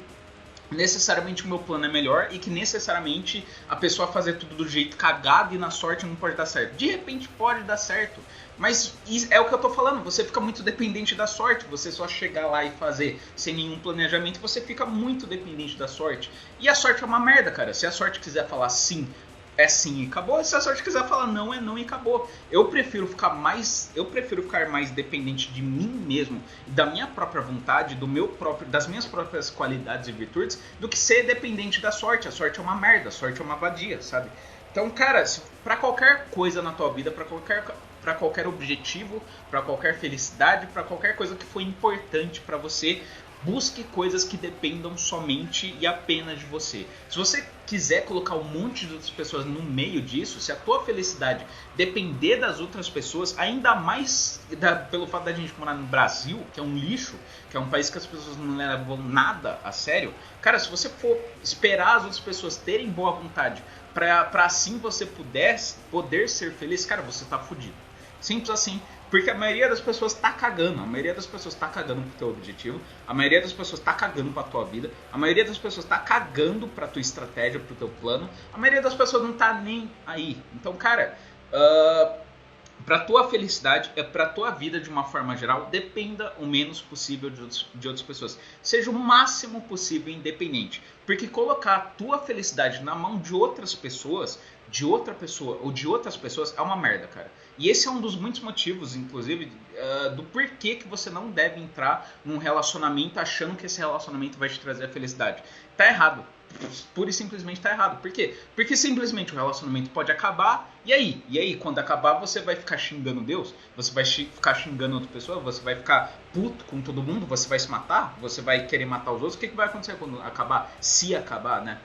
necessariamente o meu plano é melhor e que necessariamente a pessoa fazer tudo do jeito cagado e na sorte não pode dar certo. De repente pode dar certo, mas é o que eu tô falando, você fica muito dependente da sorte, você só chegar lá e fazer sem nenhum planejamento, você fica muito dependente da sorte. E a sorte é uma merda, cara. Se a sorte quiser falar sim, é sim e acabou. Se a sorte quiser falar não, é não e acabou. Eu prefiro ficar mais dependente de mim mesmo, da minha própria vontade, das minhas próprias qualidades e virtudes, do que ser dependente da sorte. A sorte é uma merda, a sorte é uma vadia, sabe? Então, cara, pra qualquer coisa na tua vida, pra qualquer objetivo, pra qualquer felicidade, pra qualquer coisa que for importante pra você, busque coisas que dependam somente e apenas de você. Se você quiser colocar um monte de outras pessoas no meio disso, se a tua felicidade depender das outras pessoas, ainda mais pelo fato da gente morar no Brasil, que é um lixo, que é um país que as pessoas não levam nada a sério, cara, se você for esperar as outras pessoas terem boa vontade pra assim você poder ser feliz, cara, você tá fudido. Simples assim. Porque a maioria das pessoas tá cagando. A maioria das pessoas tá cagando pro teu objetivo. A maioria das pessoas tá cagando pra tua vida. A maioria das pessoas tá cagando pra tua estratégia, pro teu plano. A maioria das pessoas não tá nem aí. Então, cara, pra tua felicidade, pra tua vida de uma forma geral, dependa o menos possível de outras pessoas. Seja o máximo possível independente. Porque colocar a tua felicidade na mão de outras pessoas, de outra pessoa ou de outras pessoas, é uma merda, cara. E esse é um dos muitos motivos, inclusive, do porquê que você não deve entrar num relacionamento achando que esse relacionamento vai te trazer a felicidade. Tá errado. pura e simplesmente está errado. Por quê? Porque simplesmente o relacionamento pode acabar, e aí? E aí, quando acabar, você vai ficar xingando Deus? Você vai ficar xingando outra pessoa? Você vai ficar puto com todo mundo? Você vai se matar? Você vai querer matar os outros? O que vai acontecer quando acabar? Se acabar, né?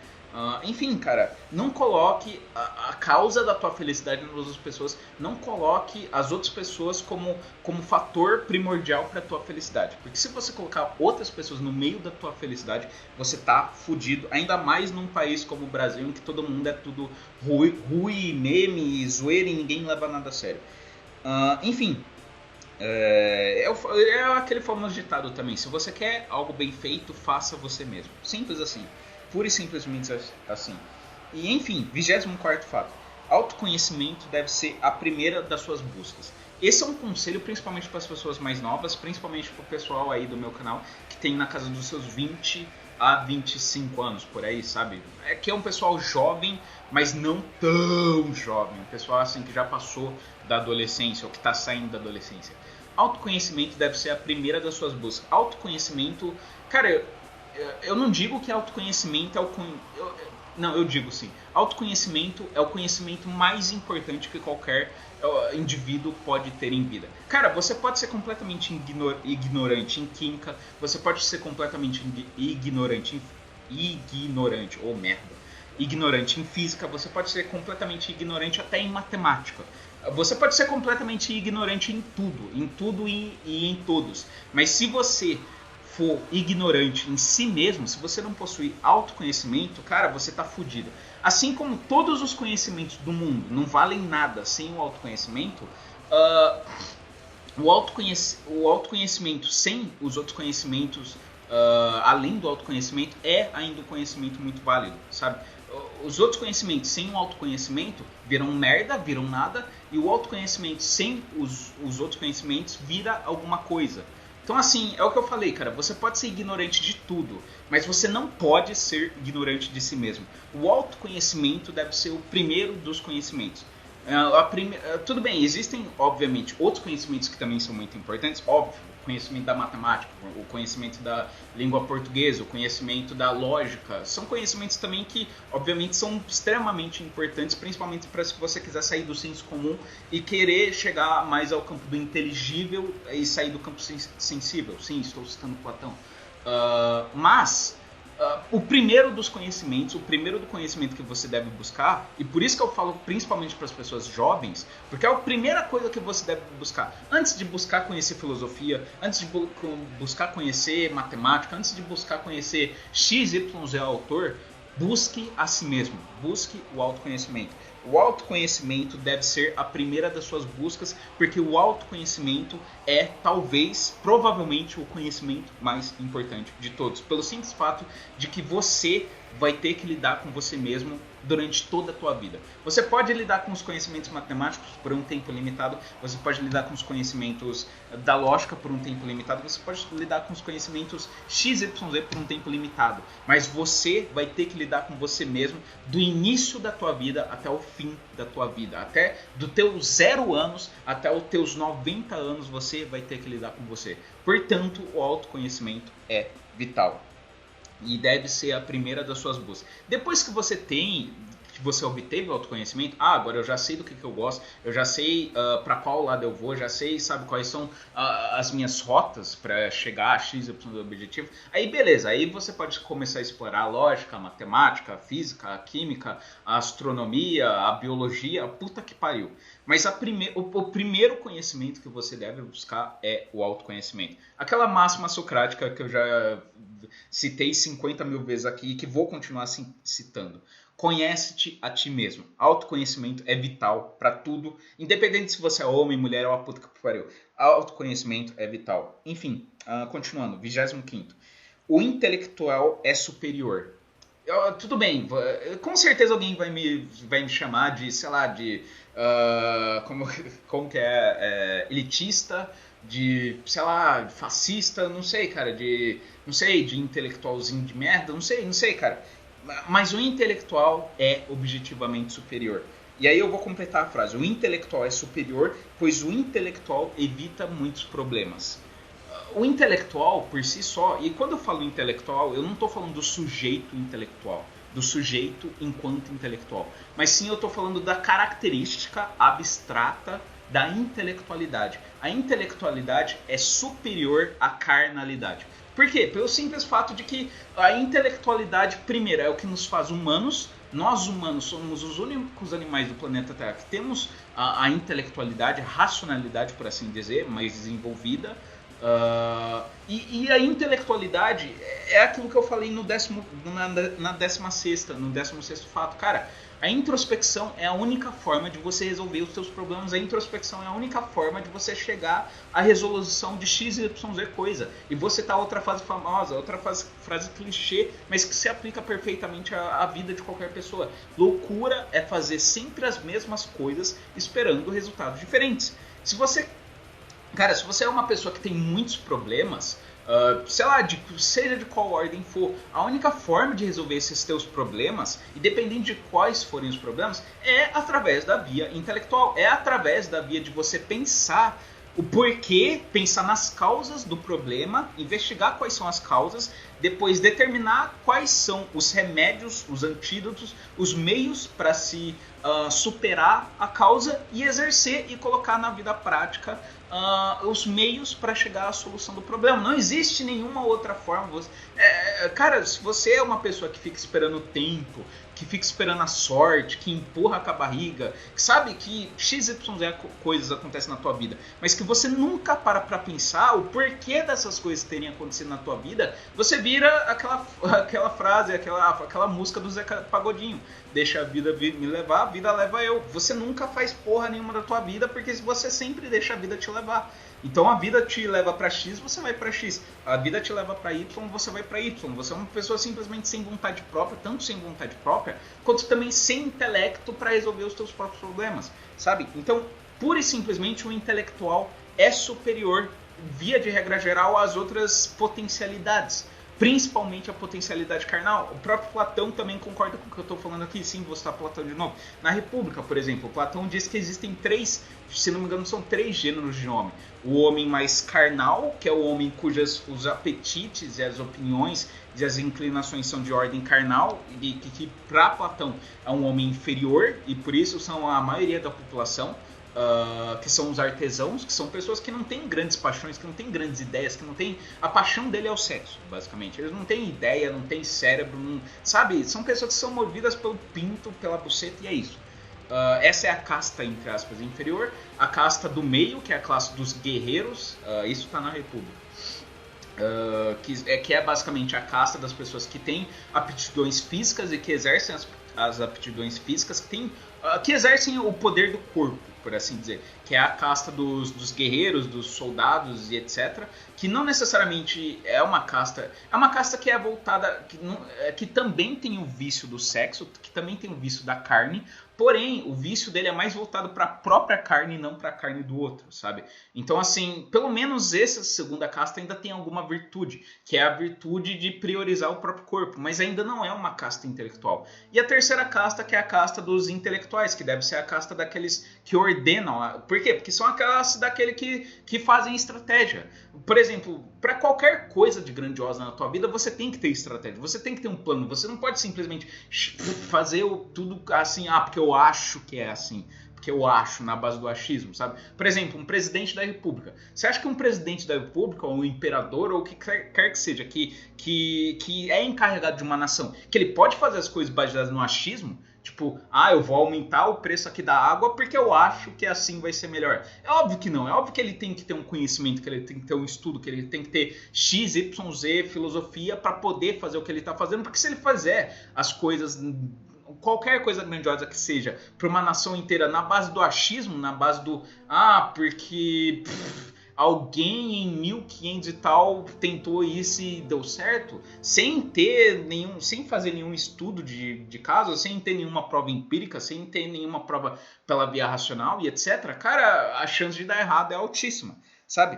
Enfim, cara, não coloque a causa da tua felicidade nas outras pessoas, não coloque as outras pessoas como fator primordial para tua felicidade. Porque se você colocar outras pessoas no meio da tua felicidade, você tá fudido. Ainda mais num país como o Brasil, em que todo mundo é tudo ruim, meme, zoeira e ninguém leva nada a sério. Enfim, é aquele famoso ditado também: se você quer algo bem feito, faça você mesmo. Simples assim. Pura e simplesmente assim. E enfim, 24º fato. Autoconhecimento deve ser a primeira das suas buscas. Esse é um conselho principalmente para as pessoas mais novas, principalmente para o pessoal aí do meu canal, que tem na casa dos seus 20 a 25 anos, por aí, sabe? Que é um pessoal jovem, mas não tão jovem. Um pessoal assim que já passou da adolescência ou que está saindo da adolescência. Autoconhecimento deve ser a primeira das suas buscas. Autoconhecimento, cara, eu não digo que autoconhecimento é o... Não, eu digo sim. Autoconhecimento é o conhecimento mais importante que qualquer indivíduo pode ter em vida. Cara, você pode ser completamente ignorante em química, você pode ser completamente ignorante em física, você pode ser completamente ignorante até em matemática. Você pode ser completamente ignorante em tudo e em todos. Mas se você for ignorante em si mesmo, se você não possuir autoconhecimento, cara, você tá fudido. Assim como todos os conhecimentos do mundo não valem nada sem o autoconhecimento, o autoconhecimento sem os outros conhecimentos, além do autoconhecimento, é ainda um conhecimento muito válido, sabe? Os outros conhecimentos sem o autoconhecimento viram merda, viram nada, e o autoconhecimento sem os outros conhecimentos vira alguma coisa. Então, assim, é o que eu falei, cara. Você pode ser ignorante de tudo, mas você não pode ser ignorante de si mesmo. O autoconhecimento deve ser o primeiro dos conhecimentos. Tudo bem, existem, obviamente, outros conhecimentos que também são muito importantes. Óbvio, o conhecimento da matemática, o conhecimento da língua portuguesa, o conhecimento da lógica. São conhecimentos também que, obviamente, são extremamente importantes, principalmente para se você quiser sair do senso comum e querer chegar mais ao campo do inteligível e sair do campo sensível. Sim, estou citando Platão. Mas o primeiro dos conhecimentos, o primeiro do conhecimento que você deve buscar, e por isso que eu falo principalmente para as pessoas jovens, porque é a primeira coisa que você deve buscar. Antes de buscar conhecer filosofia, antes de buscar conhecer matemática, antes de buscar conhecer XYZ autor, busque a si mesmo, busque o autoconhecimento. O autoconhecimento deve ser a primeira das suas buscas, porque o autoconhecimento é, talvez, provavelmente, o conhecimento mais importante de todos. Pelo simples fato de que você vai ter que lidar com você mesmo durante toda a tua vida. Você pode lidar com os conhecimentos matemáticos por um tempo limitado, você pode lidar com os conhecimentos da lógica por um tempo limitado, você pode lidar com os conhecimentos XYZ por um tempo limitado, mas você vai ter que lidar com você mesmo do início da tua vida até o fim da tua vida, até do teu 0 anos até os teus 90 anos você vai ter que lidar com você. Portanto, o autoconhecimento é vital. E deve ser a primeira das suas buscas. Depois que você obteve o autoconhecimento, agora eu já sei do que eu gosto, eu já sei para qual lado eu vou, já sei, sabe, quais são as minhas rotas para chegar a X, Y do objetivo. Aí beleza, aí você pode começar a explorar a lógica, a matemática, a física, a química, a astronomia, a biologia, a puta que pariu. Mas o primeiro conhecimento que você deve buscar é o autoconhecimento. Aquela máxima socrática que eu já citei 50 mil vezes aqui e que vou continuar citando. Conhece-te a ti mesmo. Autoconhecimento é vital para tudo, independente se você é homem, mulher ou a puta que pariu. Autoconhecimento é vital. Enfim, continuando, 25º. O intelectual é superior. Tudo bem, com certeza alguém vai me chamar de, sei lá, de como que é, elitista, de, sei lá, fascista, não sei, cara, de intelectualzinho de merda, não sei, cara. Mas o intelectual é objetivamente superior. E aí eu vou completar a frase. O intelectual é superior, pois o intelectual evita muitos problemas. o intelectual por si só, e quando eu falo intelectual, eu não estou falando do sujeito intelectual, do sujeito enquanto intelectual, mas sim eu estou falando da característica abstrata da intelectualidade. A intelectualidade é superior à carnalidade. Por quê? Pelo simples fato de que a intelectualidade, primeiro, é o que nos faz humanos. Nós humanos somos os únicos animais do planeta Terra que temos a intelectualidade, a racionalidade, por assim dizer, mais desenvolvida. E a intelectualidade é aquilo que eu falei no na 16ª, no 16º fato. Cara, a introspecção é a única forma de você resolver os seus problemas. A introspecção é a única forma de você chegar à resolução de x, y, z coisa. E você tá outra frase famosa, outra frase clichê, mas que se aplica perfeitamente à vida de qualquer pessoa. Loucura é fazer sempre as mesmas coisas esperando resultados diferentes. Se você é uma pessoa que tem muitos problemas, sei lá, seja de qual ordem for, a única forma de resolver esses teus problemas, independente de quais forem os problemas, é através da via intelectual. É através da via de você pensar o porquê, pensar nas causas do problema, investigar quais são as causas, depois determinar quais são os remédios, os antídotos, os meios para se superar a causa e exercer e colocar na vida prática os meios para chegar à solução do problema. Não existe nenhuma outra forma. Cara, se você é uma pessoa que fica esperando o tempo, que fica esperando a sorte, que empurra com a barriga, que sabe que XYZ coisas acontecem na tua vida, mas que você nunca para pensar o porquê dessas coisas terem acontecido na tua vida, você vira aquela frase, aquela música do Zeca Pagodinho. Deixa a vida me levar, a vida leva eu. Você nunca faz porra nenhuma da tua vida, porque você sempre deixa a vida te levar. Então a vida te leva para X, você vai para X. A vida te leva para Y, você vai para Y. Você é uma pessoa simplesmente sem vontade própria, tanto sem vontade própria, quanto também sem intelecto para resolver os teus próprios problemas, sabe? Então, pura e simplesmente o intelectual é superior, via de regra geral, às outras potencialidades. Principalmente a potencialidade carnal. O próprio Platão também concorda com o que eu estou falando aqui. Sim, vou citar Platão de novo. Na República, por exemplo, Platão diz que existem se não me engano, são 3 gêneros de homem. O homem mais carnal, que é o homem cujos os apetites e as opiniões e as inclinações são de ordem carnal, e que para Platão é um homem inferior, e por isso são a maioria da população. Que são os artesãos, que são pessoas que não têm grandes paixões, que não têm grandes ideias, que não têm... A paixão dele é o sexo, basicamente. Eles não têm ideia, não têm cérebro, não... sabe? São pessoas que são movidas pelo pinto, pela buceta, e é isso. Essa é a casta, entre aspas, inferior. A casta do meio, que é a classe dos guerreiros, isso está na República. Que é basicamente a casta das pessoas que têm aptidões físicas e que exercem as aptidões físicas, que exercem o poder do corpo, por assim dizer, que é a casta dos guerreiros, dos soldados e etc, que não necessariamente é uma casta que é voltada, que também tem o vício do sexo, que também tem o vício da carne, porém o vício dele é mais voltado para a própria carne e não para a carne do outro, sabe? Então, assim, pelo menos essa segunda casta ainda tem alguma virtude, que é a virtude de priorizar o próprio corpo, mas ainda não é uma casta intelectual. E a terceira casta, que é a casta dos intelectuais, que deve ser a casta daqueles que ordenam. Por quê? Porque são aquelas daquele que fazem estratégia. Por exemplo, para qualquer coisa de grandiosa na tua vida, você tem que ter estratégia, você tem que ter um plano, você não pode simplesmente fazer tudo assim, porque eu acho que é assim, porque eu acho, na base do achismo, sabe? Por exemplo, um presidente da república. Você acha que um presidente da república, ou um imperador, ou o que quer que seja, que é encarregado de uma nação, que ele pode fazer as coisas baseadas no achismo? Tipo, eu vou aumentar o preço aqui da água porque eu acho que assim vai ser melhor. É óbvio que não. É óbvio que ele tem que ter um conhecimento, que ele tem que ter um estudo, que ele tem que ter X, Y, Z, filosofia para poder fazer o que ele está fazendo. Porque se ele fizer as coisas, qualquer coisa grandiosa que seja, para uma nação inteira na base do achismo, na base do... porque... alguém em 1500 e tal tentou isso e deu certo, sem fazer nenhum estudo de caso, sem ter nenhuma prova empírica, sem ter nenhuma prova pela via racional e etc. Cara, a chance de dar errado é altíssima, sabe?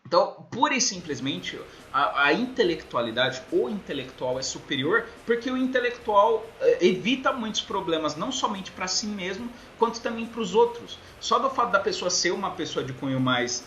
Então, pura e simplesmente, a intelectualidade, o intelectual é superior porque o intelectual evita muitos problemas, não somente para si mesmo, quanto também para os outros. Só do fato da pessoa ser uma pessoa de cunho mais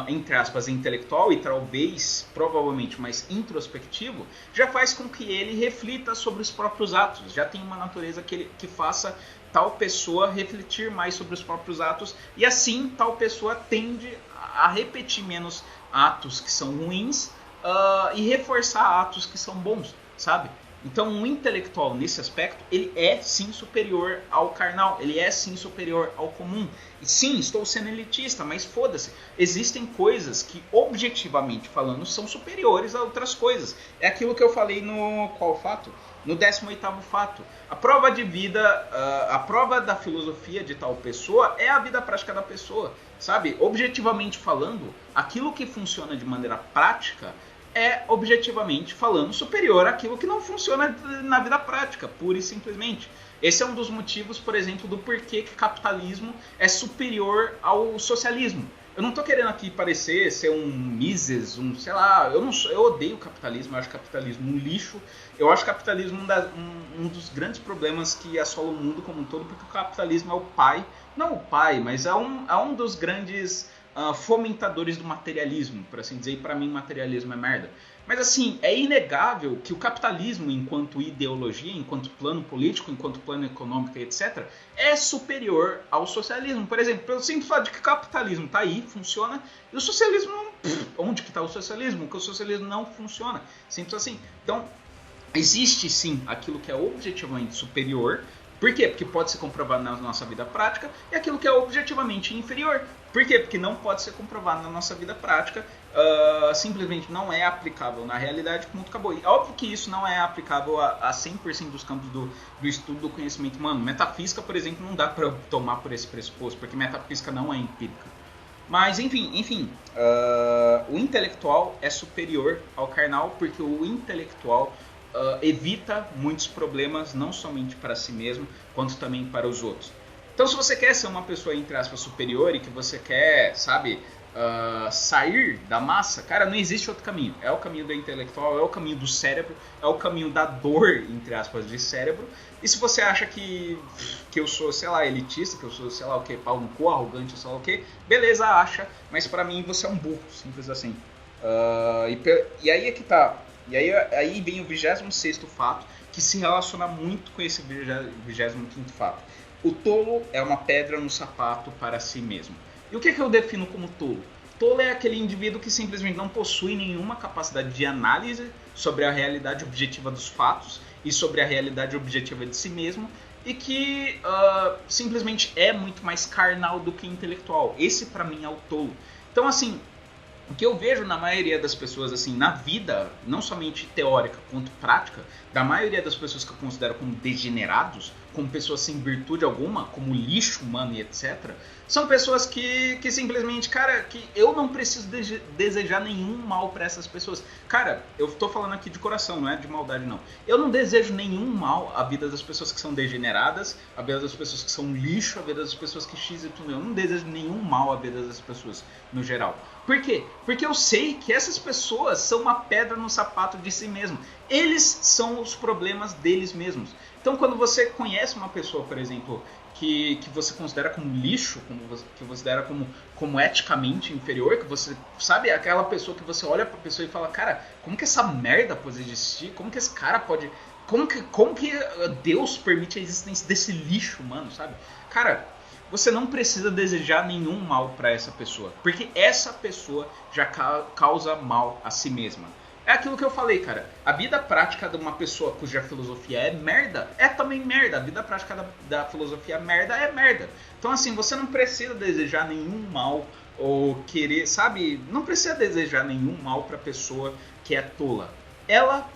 entre aspas, intelectual e talvez, provavelmente, mais introspectivo, já faz com que ele reflita sobre os próprios atos. Já tem uma natureza que faça tal pessoa refletir mais sobre os próprios atos e assim tal pessoa tende a repetir menos atos que são ruins e reforçar atos que são bons, sabe? Então, um intelectual, nesse aspecto, ele é sim superior ao carnal, ele é sim superior ao comum. E sim, estou sendo elitista, mas foda-se. Existem coisas que, objetivamente falando, são superiores a outras coisas. É aquilo que eu falei no qual fato? No 18º fato. A prova de vida, a prova da filosofia de tal pessoa é a vida prática da pessoa, sabe? Objetivamente falando, aquilo que funciona de maneira prática é, objetivamente falando, superior àquilo que não funciona na vida prática, pura e simplesmente. Esse é um dos motivos, por exemplo, do porquê que capitalismo é superior ao socialismo. Eu não estou querendo aqui parecer ser um Mises, sei lá, eu odeio o capitalismo, eu acho o capitalismo um lixo. Eu acho o capitalismo um dos grandes problemas que assola o mundo como um todo, porque o capitalismo é o pai, não o pai, mas é um dos grandes fomentadores do materialismo, por assim dizer, e para mim materialismo é merda. Mas assim, é inegável que o capitalismo, enquanto ideologia, enquanto plano político, enquanto plano econômico, etc., é superior ao socialismo. Por exemplo, pelo simples fato de que o capitalismo está aí, funciona, e o socialismo não... Onde que está o socialismo? Porque o socialismo não funciona. Simples assim. Então, existe sim aquilo que é objetivamente superior. Por quê? Porque pode ser comprovado na nossa vida prática, e aquilo que é objetivamente inferior. Por quê? Porque não pode ser comprovado na nossa vida prática, simplesmente não é aplicável na realidade, ponto, acabou. E óbvio que isso não é aplicável a 100% dos campos do estudo do conhecimento humano. Metafísica, por exemplo, não dá para tomar por esse pressuposto, porque metafísica não é empírica. Mas, enfim, o intelectual é superior ao carnal, porque o intelectual evita muitos problemas, não somente para si mesmo, quanto também para os outros. Então, se você quer ser uma pessoa, entre aspas, superior e que você quer, sabe, sair da massa, cara, não existe outro caminho. É o caminho do intelectual, é o caminho do cérebro, é o caminho da dor, entre aspas, de cérebro. E se você acha que eu sou, sei lá, elitista, que eu sou, sei lá o que, pau no cu, arrogante, sei lá o que, beleza, acha, mas pra mim você é um burro, simples assim. E aí é que tá. E aí vem o 26º fato, que se relaciona muito com esse 25º fato. O tolo é uma pedra no sapato para si mesmo. E o que eu defino como tolo? Tolo é aquele indivíduo que simplesmente não possui nenhuma capacidade de análise sobre a realidade objetiva dos fatos e sobre a realidade objetiva de si mesmo, e que simplesmente é muito mais carnal do que intelectual. Esse, para mim, é o tolo. Então, assim, o que eu vejo na maioria das pessoas, assim, na vida, não somente teórica quanto prática, da maioria das pessoas que eu considero como degenerados, como pessoas sem virtude alguma, como lixo humano e etc., são pessoas que simplesmente, cara, que eu não preciso desejar nenhum mal para essas pessoas. Cara, eu tô falando aqui de coração, não é de maldade não. Eu não desejo nenhum mal à vida das pessoas que são degeneradas, à vida das pessoas que são lixo, à vida das pessoas que x e tudo. Eu não desejo nenhum mal à vida das pessoas no geral. Por quê? Porque eu sei que essas pessoas são uma pedra no sapato de si mesmo. Eles são os problemas deles mesmos. Então, quando você conhece uma pessoa, por exemplo, que você considera como lixo, que você considera como eticamente inferior, que você, sabe, aquela pessoa que você olha pra pessoa e fala, cara, como que essa merda pode existir? Como que esse cara pode... Como que Deus permite a existência desse lixo humano, sabe? Cara, você não precisa desejar nenhum mal pra essa pessoa, porque essa pessoa já causa mal a si mesma. É aquilo que eu falei, cara. A vida prática de uma pessoa cuja filosofia é merda, é também merda. A vida prática da filosofia merda é merda. Então, assim, você não precisa desejar nenhum mal ou querer, sabe? Não precisa desejar nenhum mal pra pessoa que é tola. Ela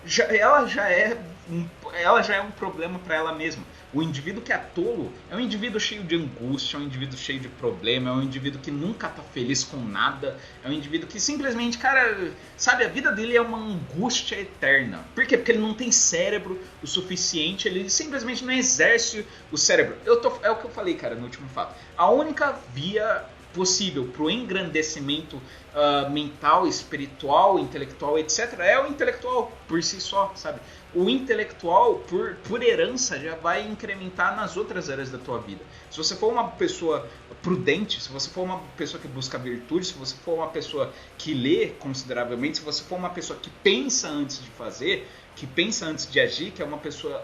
já é um problema pra ela mesma. O indivíduo que é tolo é um indivíduo cheio de angústia, é um indivíduo cheio de problema, é um indivíduo que nunca tá feliz com nada, é um indivíduo que simplesmente, cara, sabe, a vida dele é uma angústia eterna. Por quê? Porque ele não tem cérebro o suficiente, ele simplesmente não exerce o cérebro. É o que eu falei, cara, no último fato. A única via possível para o engrandecimento mental, espiritual, intelectual, etc., é o intelectual por si só, sabe? O intelectual, por herança, já vai incrementar nas outras áreas da tua vida. Se você for uma pessoa prudente, se você for uma pessoa que busca virtude, se você for uma pessoa que lê consideravelmente, se você for uma pessoa que pensa antes de fazer, que pensa antes de agir, que é uma pessoa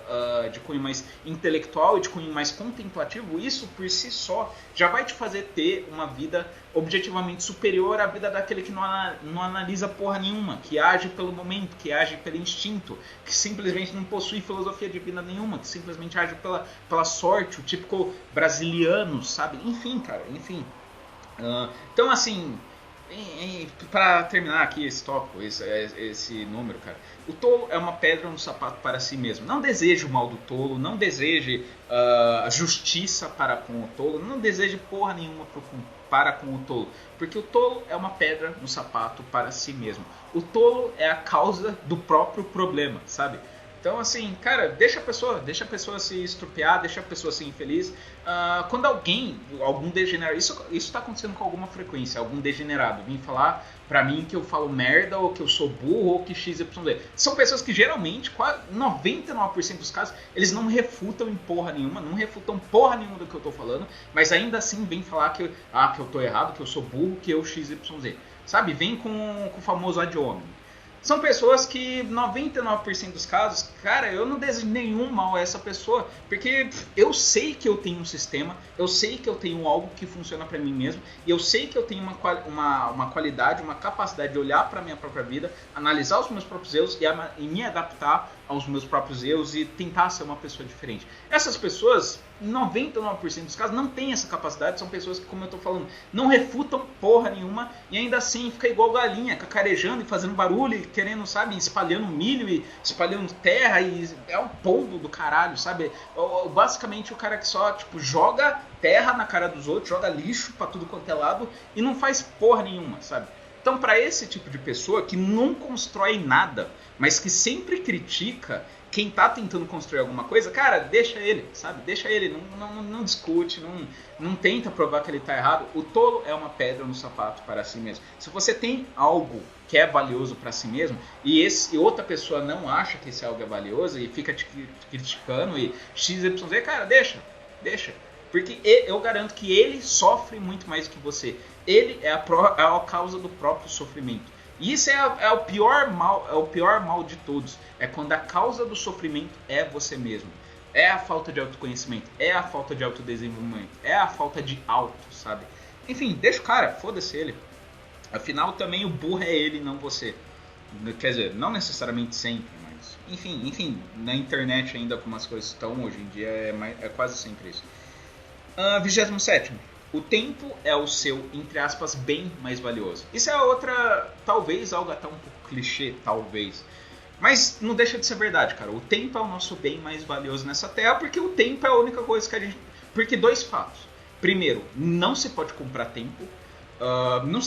de cunho mais intelectual e de cunho mais contemplativo, isso por si só já vai te fazer ter uma vida objetivamente superior à vida daquele que não analisa porra nenhuma, que age pelo momento, que age pelo instinto, que simplesmente não possui filosofia de vida nenhuma, que simplesmente age pela sorte, o típico brasiliano, sabe? Enfim, cara, enfim. Então, assim, para terminar aqui esse tópico, esse número, cara, o tolo é uma pedra no sapato para si mesmo. Não deseje o mal do tolo, não deseje justiça para com o tolo, não deseje porra nenhuma para com o tolo, porque o tolo é uma pedra no sapato para si mesmo. O tolo é a causa do próprio problema, sabe? Então, assim, cara, deixa a pessoa se estrupiar, deixa a pessoa ser infeliz. Quando algum degenerado, isso está acontecendo com alguma frequência, algum degenerado vem falar pra mim que eu falo merda, ou que eu sou burro, ou que XYZ. São pessoas que geralmente, 99% dos casos, eles não refutam em porra nenhuma, não refutam porra nenhuma do que eu tô falando, mas ainda assim vem falar que eu tô errado, que eu sou burro, que eu XYZ. Sabe? Vem com o famoso ad hominem. São pessoas que, 99% dos casos, cara, eu não desejo nenhum mal a essa pessoa, porque eu sei que eu tenho um sistema, eu sei que eu tenho algo que funciona pra mim mesmo, e eu sei que eu tenho uma qualidade, uma capacidade de olhar pra minha própria vida, analisar os meus próprios erros e me adaptar aos meus próprios erros e tentar ser uma pessoa diferente. Essas pessoas, 99% dos casos, não têm essa capacidade, são pessoas que, como eu tô falando, não refutam porra nenhuma e ainda assim fica igual galinha, cacarejando e fazendo barulho e querendo, sabe, espalhando milho e espalhando terra e é um pombo do caralho, sabe? Basicamente o cara que só, tipo, joga terra na cara dos outros, joga lixo pra tudo quanto é lado e não faz porra nenhuma, sabe? Então, para esse tipo de pessoa que não constrói nada, mas que sempre critica quem tá tentando construir alguma coisa, cara, deixa ele, sabe? Deixa ele, não discute, não tenta provar que ele tá errado. O tolo é uma pedra no sapato para si mesmo. Se você tem algo que é valioso para si mesmo e outra pessoa não acha que esse algo é valioso e fica te criticando e XYZ, cara, deixa. Porque eu garanto que ele sofre muito mais do que você. Ele é a causa do próprio sofrimento. E isso é o pior mal de todos. É quando a causa do sofrimento é você mesmo. É a falta de autoconhecimento, é a falta de autodesenvolvimento, é a falta de sabe? Enfim, deixa o cara, foda-se ele. Afinal, também o burro é ele, não você. Quer dizer, não necessariamente sempre, mas... Enfim, na internet ainda como as coisas estão hoje em dia, é quase sempre isso. 27º. O tempo é o seu, entre aspas, bem mais valioso. Isso é outra, talvez, algo até um pouco clichê, talvez. Mas não deixa de ser verdade, cara. O tempo é o nosso bem mais valioso nessa terra, porque o tempo é a única coisa que a gente... Porque dois fatos. Primeiro, não se pode comprar tempo. Não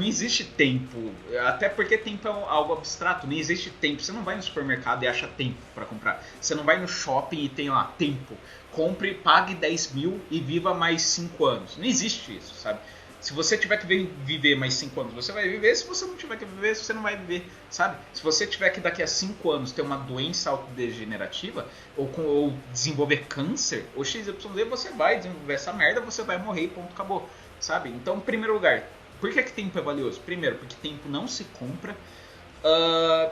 existe tempo. Até porque tempo é algo abstrato, não existe tempo. Você não vai no supermercado e acha tempo para comprar. Você não vai no shopping e tem lá, tempo. Compre, pague 10 mil e viva mais 5 anos. Não existe isso, sabe? Se você tiver que viver mais 5 anos, você vai viver. Se você não tiver que viver, você não vai viver, sabe? Se você tiver que daqui a 5 anos ter uma doença autodegenerativa ou desenvolver câncer ou XYZ, você vai desenvolver essa merda, você vai morrer e ponto, acabou, sabe? Então, em primeiro lugar, por que tempo é valioso? Primeiro, porque tempo não se compra.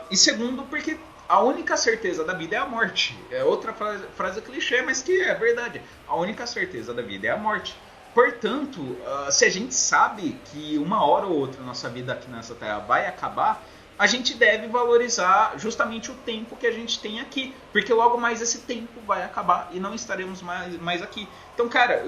E segundo, porque a única certeza da vida é a morte. É outra frase clichê, mas que é verdade. A única certeza da vida é a morte. Portanto, se a gente sabe que uma hora ou outra nossa vida aqui nessa terra vai acabar, a gente deve valorizar justamente o tempo que a gente tem aqui. Porque logo mais esse tempo vai acabar e não estaremos mais aqui. Então, cara,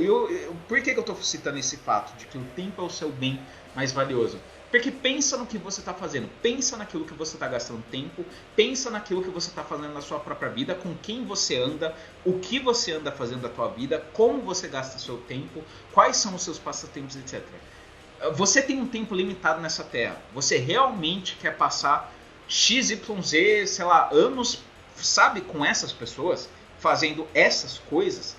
por que eu estou citando esse fato de que o tempo é o seu bem mais valioso? Porque pensa no que você está fazendo, pensa naquilo que você está gastando tempo, pensa naquilo que você está fazendo na sua própria vida, com quem você anda, o que você anda fazendo da tua vida, como você gasta seu tempo, quais são os seus passatempos, etc. Você tem um tempo limitado nessa terra, você realmente quer passar XYZ, sei lá, anos, sabe, com essas pessoas, fazendo essas coisas?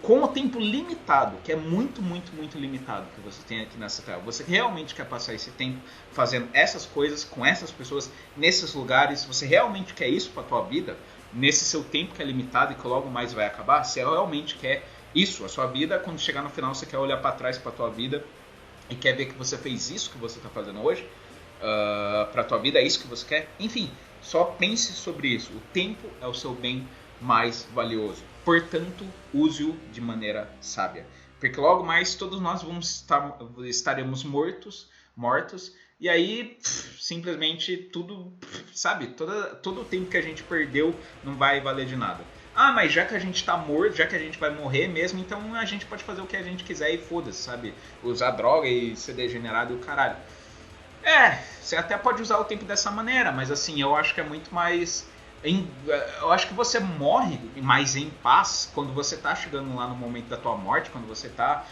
com o tempo limitado, que é muito, muito, muito limitado que você tem aqui nessa Terra, você realmente quer passar esse tempo fazendo essas coisas com essas pessoas, nesses lugares, você realmente quer isso para a tua vida, nesse seu tempo que é limitado e que logo mais vai acabar, você realmente quer isso, a sua vida, quando chegar no final você quer olhar para trás para a tua vida e quer ver que você fez isso que você está fazendo hoje, para a tua vida, é isso que você quer? Enfim, só pense sobre isso, o tempo é o seu bem mais valioso. Portanto, use-o de maneira sábia. Porque logo mais todos nós estaremos mortos. E aí, simplesmente, tudo, sabe? Todo o tempo que a gente perdeu não vai valer de nada. Ah, mas já que a gente está morto, já que a gente vai morrer mesmo, então a gente pode fazer o que a gente quiser e foda-se, sabe? Usar droga e ser degenerado e o caralho. Você até pode usar o tempo dessa maneira, mas assim, eu acho que é muito mais... Eu acho que você morre mais em paz quando você está chegando lá no momento da tua morte, quando você está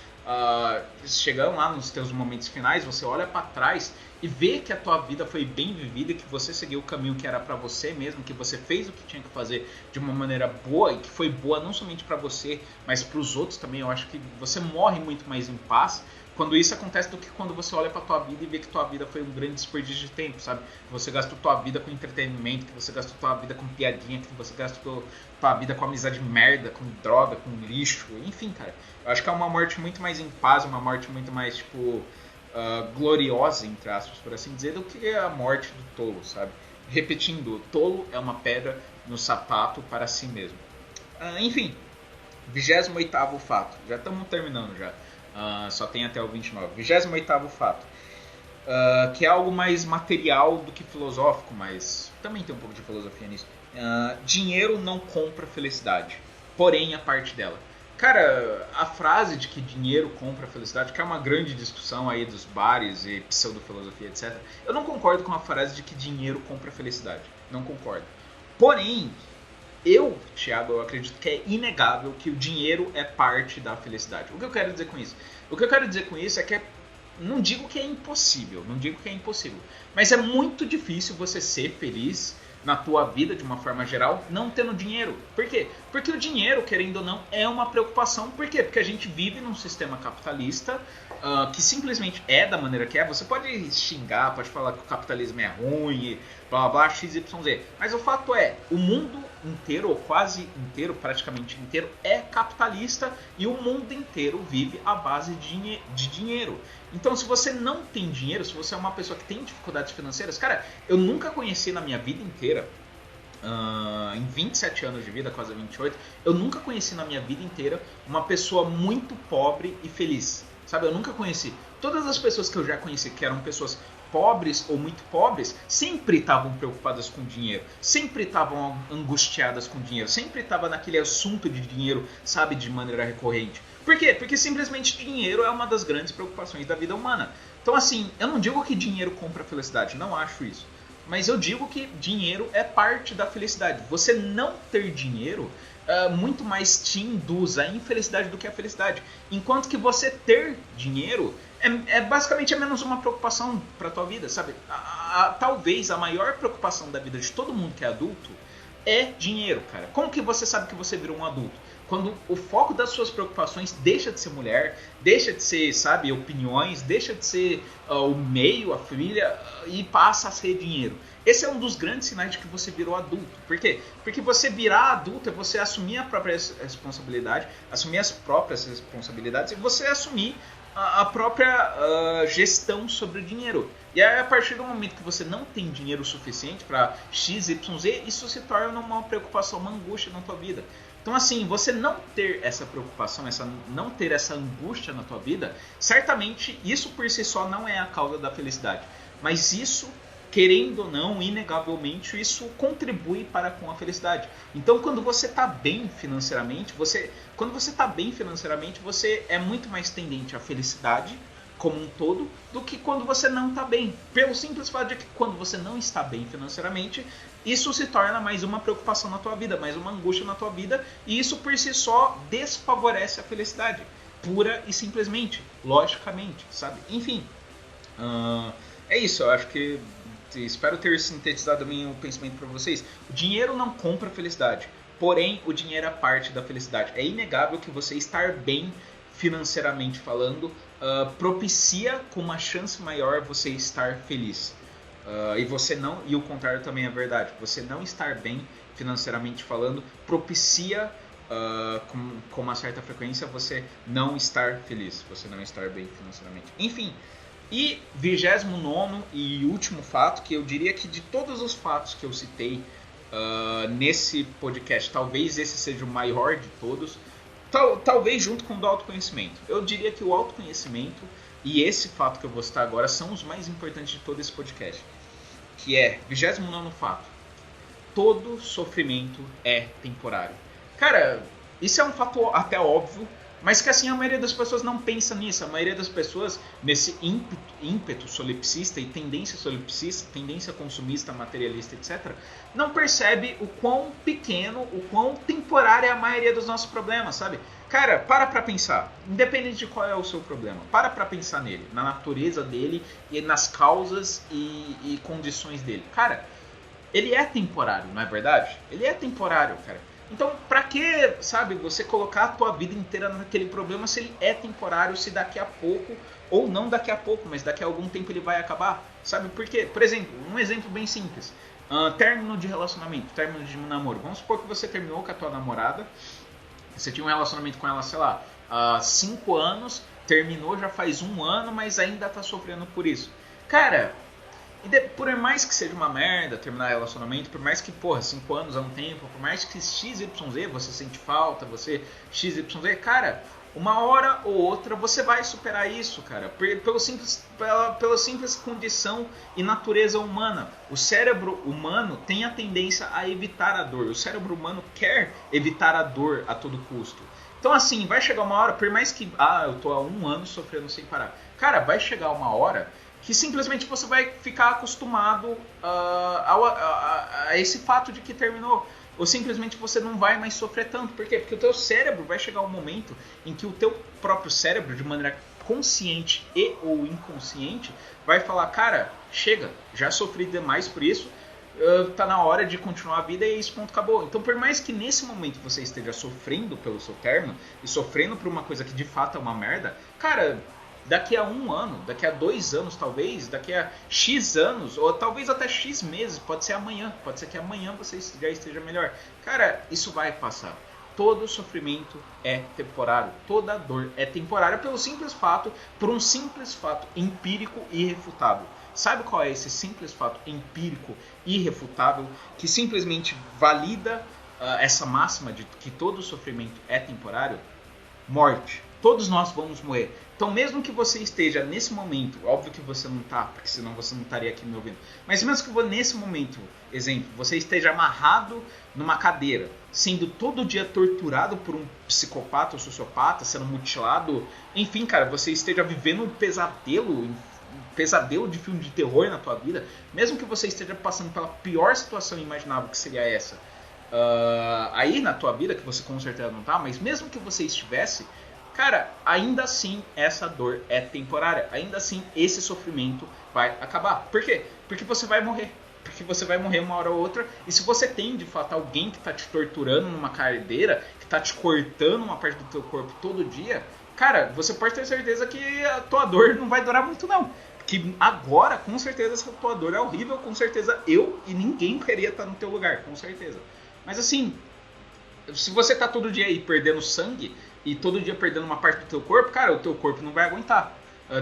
chegando lá nos teus momentos finais, você olha para trás e vê que a tua vida foi bem vivida, que você seguiu o caminho que era para você mesmo, que você fez o que tinha que fazer de uma maneira boa e que foi boa não somente para você, mas para os outros também. Eu acho que você morre muito mais em paz quando isso acontece do que quando você olha pra tua vida e vê que tua vida foi um grande desperdício de tempo, sabe? Que você gastou tua vida com entretenimento, que você gastou tua vida com piadinha, que você gastou tua vida com amizade merda, com droga, com lixo, enfim, cara. Eu acho que é uma morte muito mais em paz, uma morte muito mais, tipo, gloriosa, entre aspas, por assim dizer, do que a morte do tolo, sabe? Repetindo, o tolo é uma pedra no sapato para si mesmo. Enfim, 28º fato. Já estamos terminando já. Só tem até o 29. 28º fato. Que é algo mais material do que filosófico, mas também tem um pouco de filosofia nisso. Dinheiro não compra felicidade, porém a parte dela. Cara, a frase de que dinheiro compra felicidade, que é uma grande discussão aí dos bares e pseudofilosofia, etc. Eu não concordo com a frase de que dinheiro compra felicidade. Não concordo. Porém, Thiago, eu acredito que é inegável que o dinheiro é parte da felicidade. O que eu quero dizer com isso? O que eu quero dizer com isso é que não digo que é impossível, mas é muito difícil você ser feliz na tua vida, de uma forma geral, não tendo dinheiro. Por quê? Porque o dinheiro, querendo ou não, é uma preocupação. Por quê? Porque a gente vive num sistema capitalista que simplesmente é da maneira que é. Você pode xingar, pode falar que o capitalismo é ruim, blá blá blá, XYZ. Mas o fato é, o mundo inteiro, ou quase inteiro, praticamente inteiro, é capitalista e o mundo inteiro vive à base de dinheiro. Então, se você não tem dinheiro, se você é uma pessoa que tem dificuldades financeiras, cara, eu nunca conheci na minha vida inteira, em 27 anos de vida, quase 28, eu nunca conheci na minha vida inteira uma pessoa muito pobre e feliz. Sabe, eu nunca conheci. Todas as pessoas que eu já conheci, que eram pessoas pobres ou muito pobres, sempre estavam preocupadas com dinheiro, sempre estavam angustiadas com dinheiro, sempre estavam naquele assunto de dinheiro, sabe, de maneira recorrente. Por quê? Porque simplesmente dinheiro é uma das grandes preocupações da vida humana. Então, assim, eu não digo que dinheiro compra felicidade, não acho isso. Mas eu digo que dinheiro é parte da felicidade. Você não ter dinheiro muito mais te induz à infelicidade do que à felicidade. Enquanto que você ter dinheiro é basicamente menos uma preocupação para tua vida, sabe? Talvez a maior preocupação da vida de todo mundo que é adulto é dinheiro, cara. Como que você sabe que você virou um adulto? Quando o foco das suas preocupações deixa de ser mulher, deixa de ser, sabe, opiniões, deixa de ser o meio, a família, e passa a ser dinheiro. Esse é um dos grandes sinais de que você virou adulto. Por quê? Porque você virar adulto é você assumir a própria responsabilidade, assumir as próprias responsabilidades e você assumir a própria gestão sobre o dinheiro. E aí, a partir do momento que você não tem dinheiro suficiente para X, Y, Z, isso se torna uma preocupação, uma angústia na tua vida. Então, assim, você não ter essa preocupação, não ter essa angústia na tua vida, certamente isso por si só não é a causa da felicidade. Mas isso, querendo ou não, inegavelmente, isso contribui para com a felicidade. Então, quando você está bem financeiramente, você é muito mais tendente à felicidade como um todo do que quando você não está bem. Pelo simples fato de que quando você não está bem financeiramente, isso se torna mais uma preocupação na tua vida, mais uma angústia na tua vida, e isso por si só desfavorece a felicidade, pura e simplesmente, logicamente, sabe? Enfim, é isso, eu acho que espero ter sintetizado o meu pensamento para vocês. O dinheiro não compra felicidade, Porém, o dinheiro é parte da felicidade. É inegável que você estar bem financeiramente falando propicia com uma chance maior você estar feliz. E o contrário também é verdade. Você não estar bem financeiramente falando propicia com uma certa frequência você não estar feliz, você não estar bem financeiramente. Enfim, e 29º e último fato, que eu diria que de todos os fatos que eu citei nesse podcast, talvez esse seja o maior de todos, talvez junto com o do autoconhecimento. Eu diria que o autoconhecimento e esse fato que eu vou citar agora são os mais importantes de todo esse podcast, que é 29º fato: todo sofrimento é temporário. Cara, isso é um fato até óbvio, mas que assim a maioria das pessoas não pensa nisso. A maioria das pessoas, nesse ímpeto solipsista e tendência solipsista, tendência consumista, materialista, etc., não percebe o quão pequeno, o quão temporária é a maioria dos nossos problemas, sabe? Cara, para pra pensar, independente de qual é o seu problema, para pra pensar nele, na natureza dele e nas causas e condições dele. Cara, ele é temporário, não é verdade? Ele é temporário, cara. Então, pra que, sabe, você colocar a tua vida inteira naquele problema se ele é temporário, se daqui a pouco, ou não daqui a pouco, mas daqui a algum tempo ele vai acabar, sabe? Porque, por exemplo, um exemplo bem simples, término de relacionamento, término de namoro. Vamos supor que você terminou com a tua namorada, você tinha um relacionamento com ela, sei lá, há 5 anos, terminou já faz 1 ano, mas ainda tá sofrendo por isso. Cara, por mais que seja uma merda terminar relacionamento, por mais que, 5 anos é um tempo, por mais que XYZ você sente falta, você XYZ, cara, uma hora ou outra você vai superar isso, cara, pela simples condição e natureza humana. O cérebro humano tem a tendência a evitar a dor, o cérebro humano quer evitar a dor a todo custo. Então assim, vai chegar uma hora, por mais que, eu tô há 1 ano sofrendo sem parar, cara, vai chegar uma hora que simplesmente você vai ficar acostumado a esse fato de que terminou. Ou simplesmente você não vai mais sofrer tanto. Por quê? Porque o teu cérebro vai chegar um momento em que o teu próprio cérebro, de maneira consciente e ou inconsciente, vai falar, cara, chega, já sofri demais por isso, tá na hora de continuar a vida e esse ponto acabou. Então, por mais que nesse momento você esteja sofrendo pelo seu término e sofrendo por uma coisa que de fato é uma merda, cara, daqui a 1 ano, daqui a 2 anos talvez, daqui a X anos, ou talvez até X meses, pode ser amanhã, pode ser que amanhã você já esteja melhor. Cara, isso vai passar. Todo sofrimento é temporário, toda dor é temporária por um simples fato empírico e irrefutável. Sabe qual é esse simples fato empírico e irrefutável que simplesmente valida essa máxima de que todo sofrimento é temporário? Morte. Todos nós vamos morrer. Então, mesmo que você esteja nesse momento, óbvio que você não está, porque senão você não estaria aqui me ouvindo, mas mesmo que nesse momento, exemplo, você esteja amarrado numa cadeira, sendo todo dia torturado por um psicopata ou sociopata, sendo mutilado, enfim, cara, você esteja vivendo um pesadelo de filme de terror na tua vida, mesmo que você esteja passando pela pior situação imaginável que seria essa, aí na tua vida, que você com certeza não está, mas mesmo que você estivesse, cara, ainda assim essa dor é temporária. Ainda assim esse sofrimento vai acabar. Por quê? Porque você vai morrer. Porque você vai morrer uma hora ou outra. E se você tem de fato alguém que está te torturando numa cadeira, que está te cortando uma parte do teu corpo todo dia, cara, você pode ter certeza que a tua dor não vai durar muito não. Que agora, com certeza, essa tua dor é horrível. Com certeza eu e ninguém queria estar no teu lugar. Com certeza. Mas assim, se você tá todo dia aí perdendo sangue e todo dia perdendo uma parte do teu corpo, cara, o teu corpo não vai aguentar.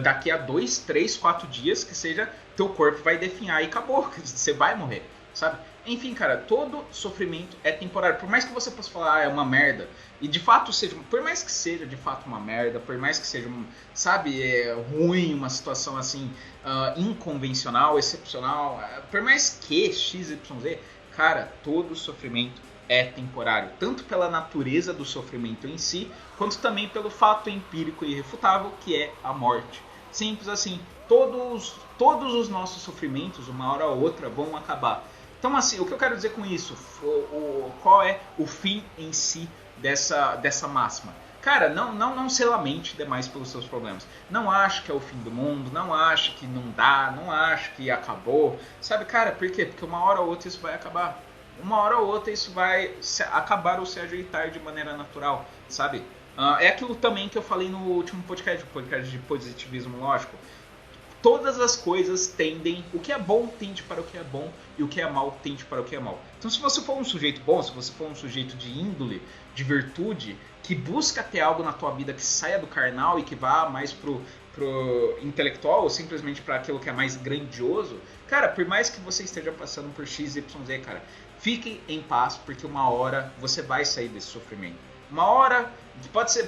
Daqui a 2, 3, 4 dias, que seja, teu corpo vai definhar e acabou. Você vai morrer, sabe? Enfim, cara, todo sofrimento é temporário. Por mais que você possa falar, é uma merda, e de fato seja, por mais que seja de fato uma merda, por mais que seja, sabe, ruim, uma situação assim, inconvencional, excepcional, por mais que XYZ, cara, todo sofrimento é temporário, tanto pela natureza do sofrimento em si, quanto também pelo fato empírico e irrefutável que é a morte. Simples assim, todos os nossos sofrimentos, uma hora ou outra, vão acabar. Então assim, o que eu quero dizer com isso, qual é o fim em si dessa máxima? Cara, não se lamente demais pelos seus problemas. Não ache que é o fim do mundo, não ache que não dá, não ache que acabou. Sabe, cara, por quê? Porque uma hora ou outra isso vai acabar. uma hora ou outra isso vai acabar ou se ajeitar de maneira natural, sabe? É aquilo também que eu falei no último podcast, o podcast de positivismo lógico. Todas as coisas tendem, o que é bom tende para o que é bom e o que é mal tende para o que é mal. Então se você for um sujeito bom, se você for um sujeito de índole, de virtude, que busca ter algo na tua vida que saia do carnal e que vá mais pro intelectual ou simplesmente para aquilo que é mais grandioso, cara, por mais que você esteja passando por X, Y, Z, cara, fique em paz porque uma hora você vai sair desse sofrimento. Uma hora,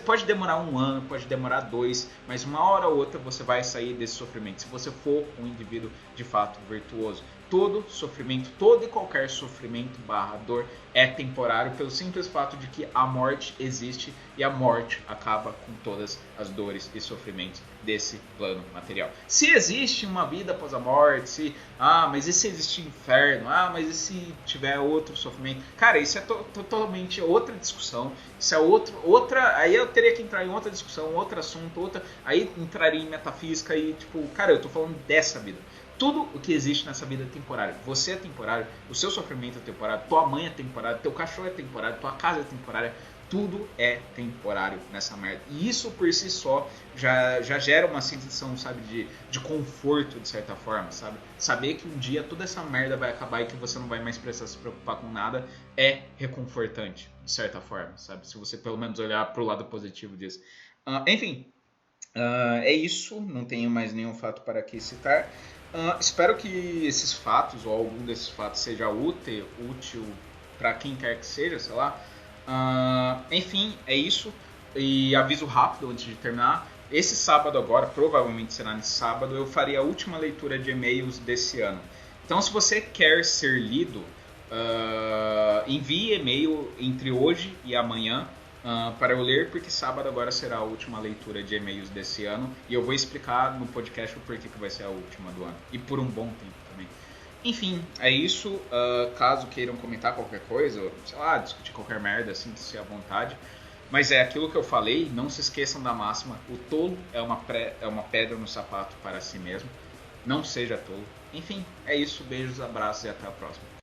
pode demorar 1 ano, pode demorar 2, mas uma hora ou outra você vai sair desse sofrimento. Se você for um indivíduo de fato virtuoso. Todo sofrimento, todo e qualquer sofrimento / dor é temporário pelo simples fato de que a morte existe e a morte acaba com todas as dores e sofrimentos desse plano material. Se existe uma vida após a morte, mas e se existe inferno? Mas e se tiver outro sofrimento? Cara, isso é totalmente outra discussão. Isso é outra. Aí eu teria que entrar em outra discussão, outro assunto, aí entraria em metafísica e cara, eu tô falando dessa vida. Tudo o que existe nessa vida é temporário. Você é temporário, o seu sofrimento é temporário, tua mãe é temporária, teu cachorro é temporário, tua casa é temporária. Tudo é temporário nessa merda. E isso por si só já gera uma sensação, sabe, de conforto, de certa forma, sabe? Saber que um dia toda essa merda vai acabar e que você não vai mais precisar se preocupar com nada é reconfortante, de certa forma, sabe? Se você pelo menos olhar pro lado positivo disso. Enfim, é isso. Não tenho mais nenhum fato para aqui citar. Espero que esses fatos, ou algum desses fatos, seja útil para quem quer que seja, sei lá. Enfim, é isso. E aviso rápido antes de terminar. Esse sábado agora, provavelmente será nesse sábado, eu farei a última leitura de e-mails desse ano. Então, se você quer ser lido, envie e-mail entre hoje e amanhã para eu ler, porque sábado agora será a última leitura de e-mails desse ano. E eu vou explicar no podcast o porquê que vai ser a última do ano. E por um bom tempo também. Enfim, é isso. Caso queiram comentar qualquer coisa, sei lá, discutir qualquer merda, sinta-se à vontade. Mas é aquilo que eu falei, não se esqueçam da máxima. O tolo é uma pedra no sapato para si mesmo. Não seja tolo. Enfim, é isso. Beijos, abraços e até a próxima.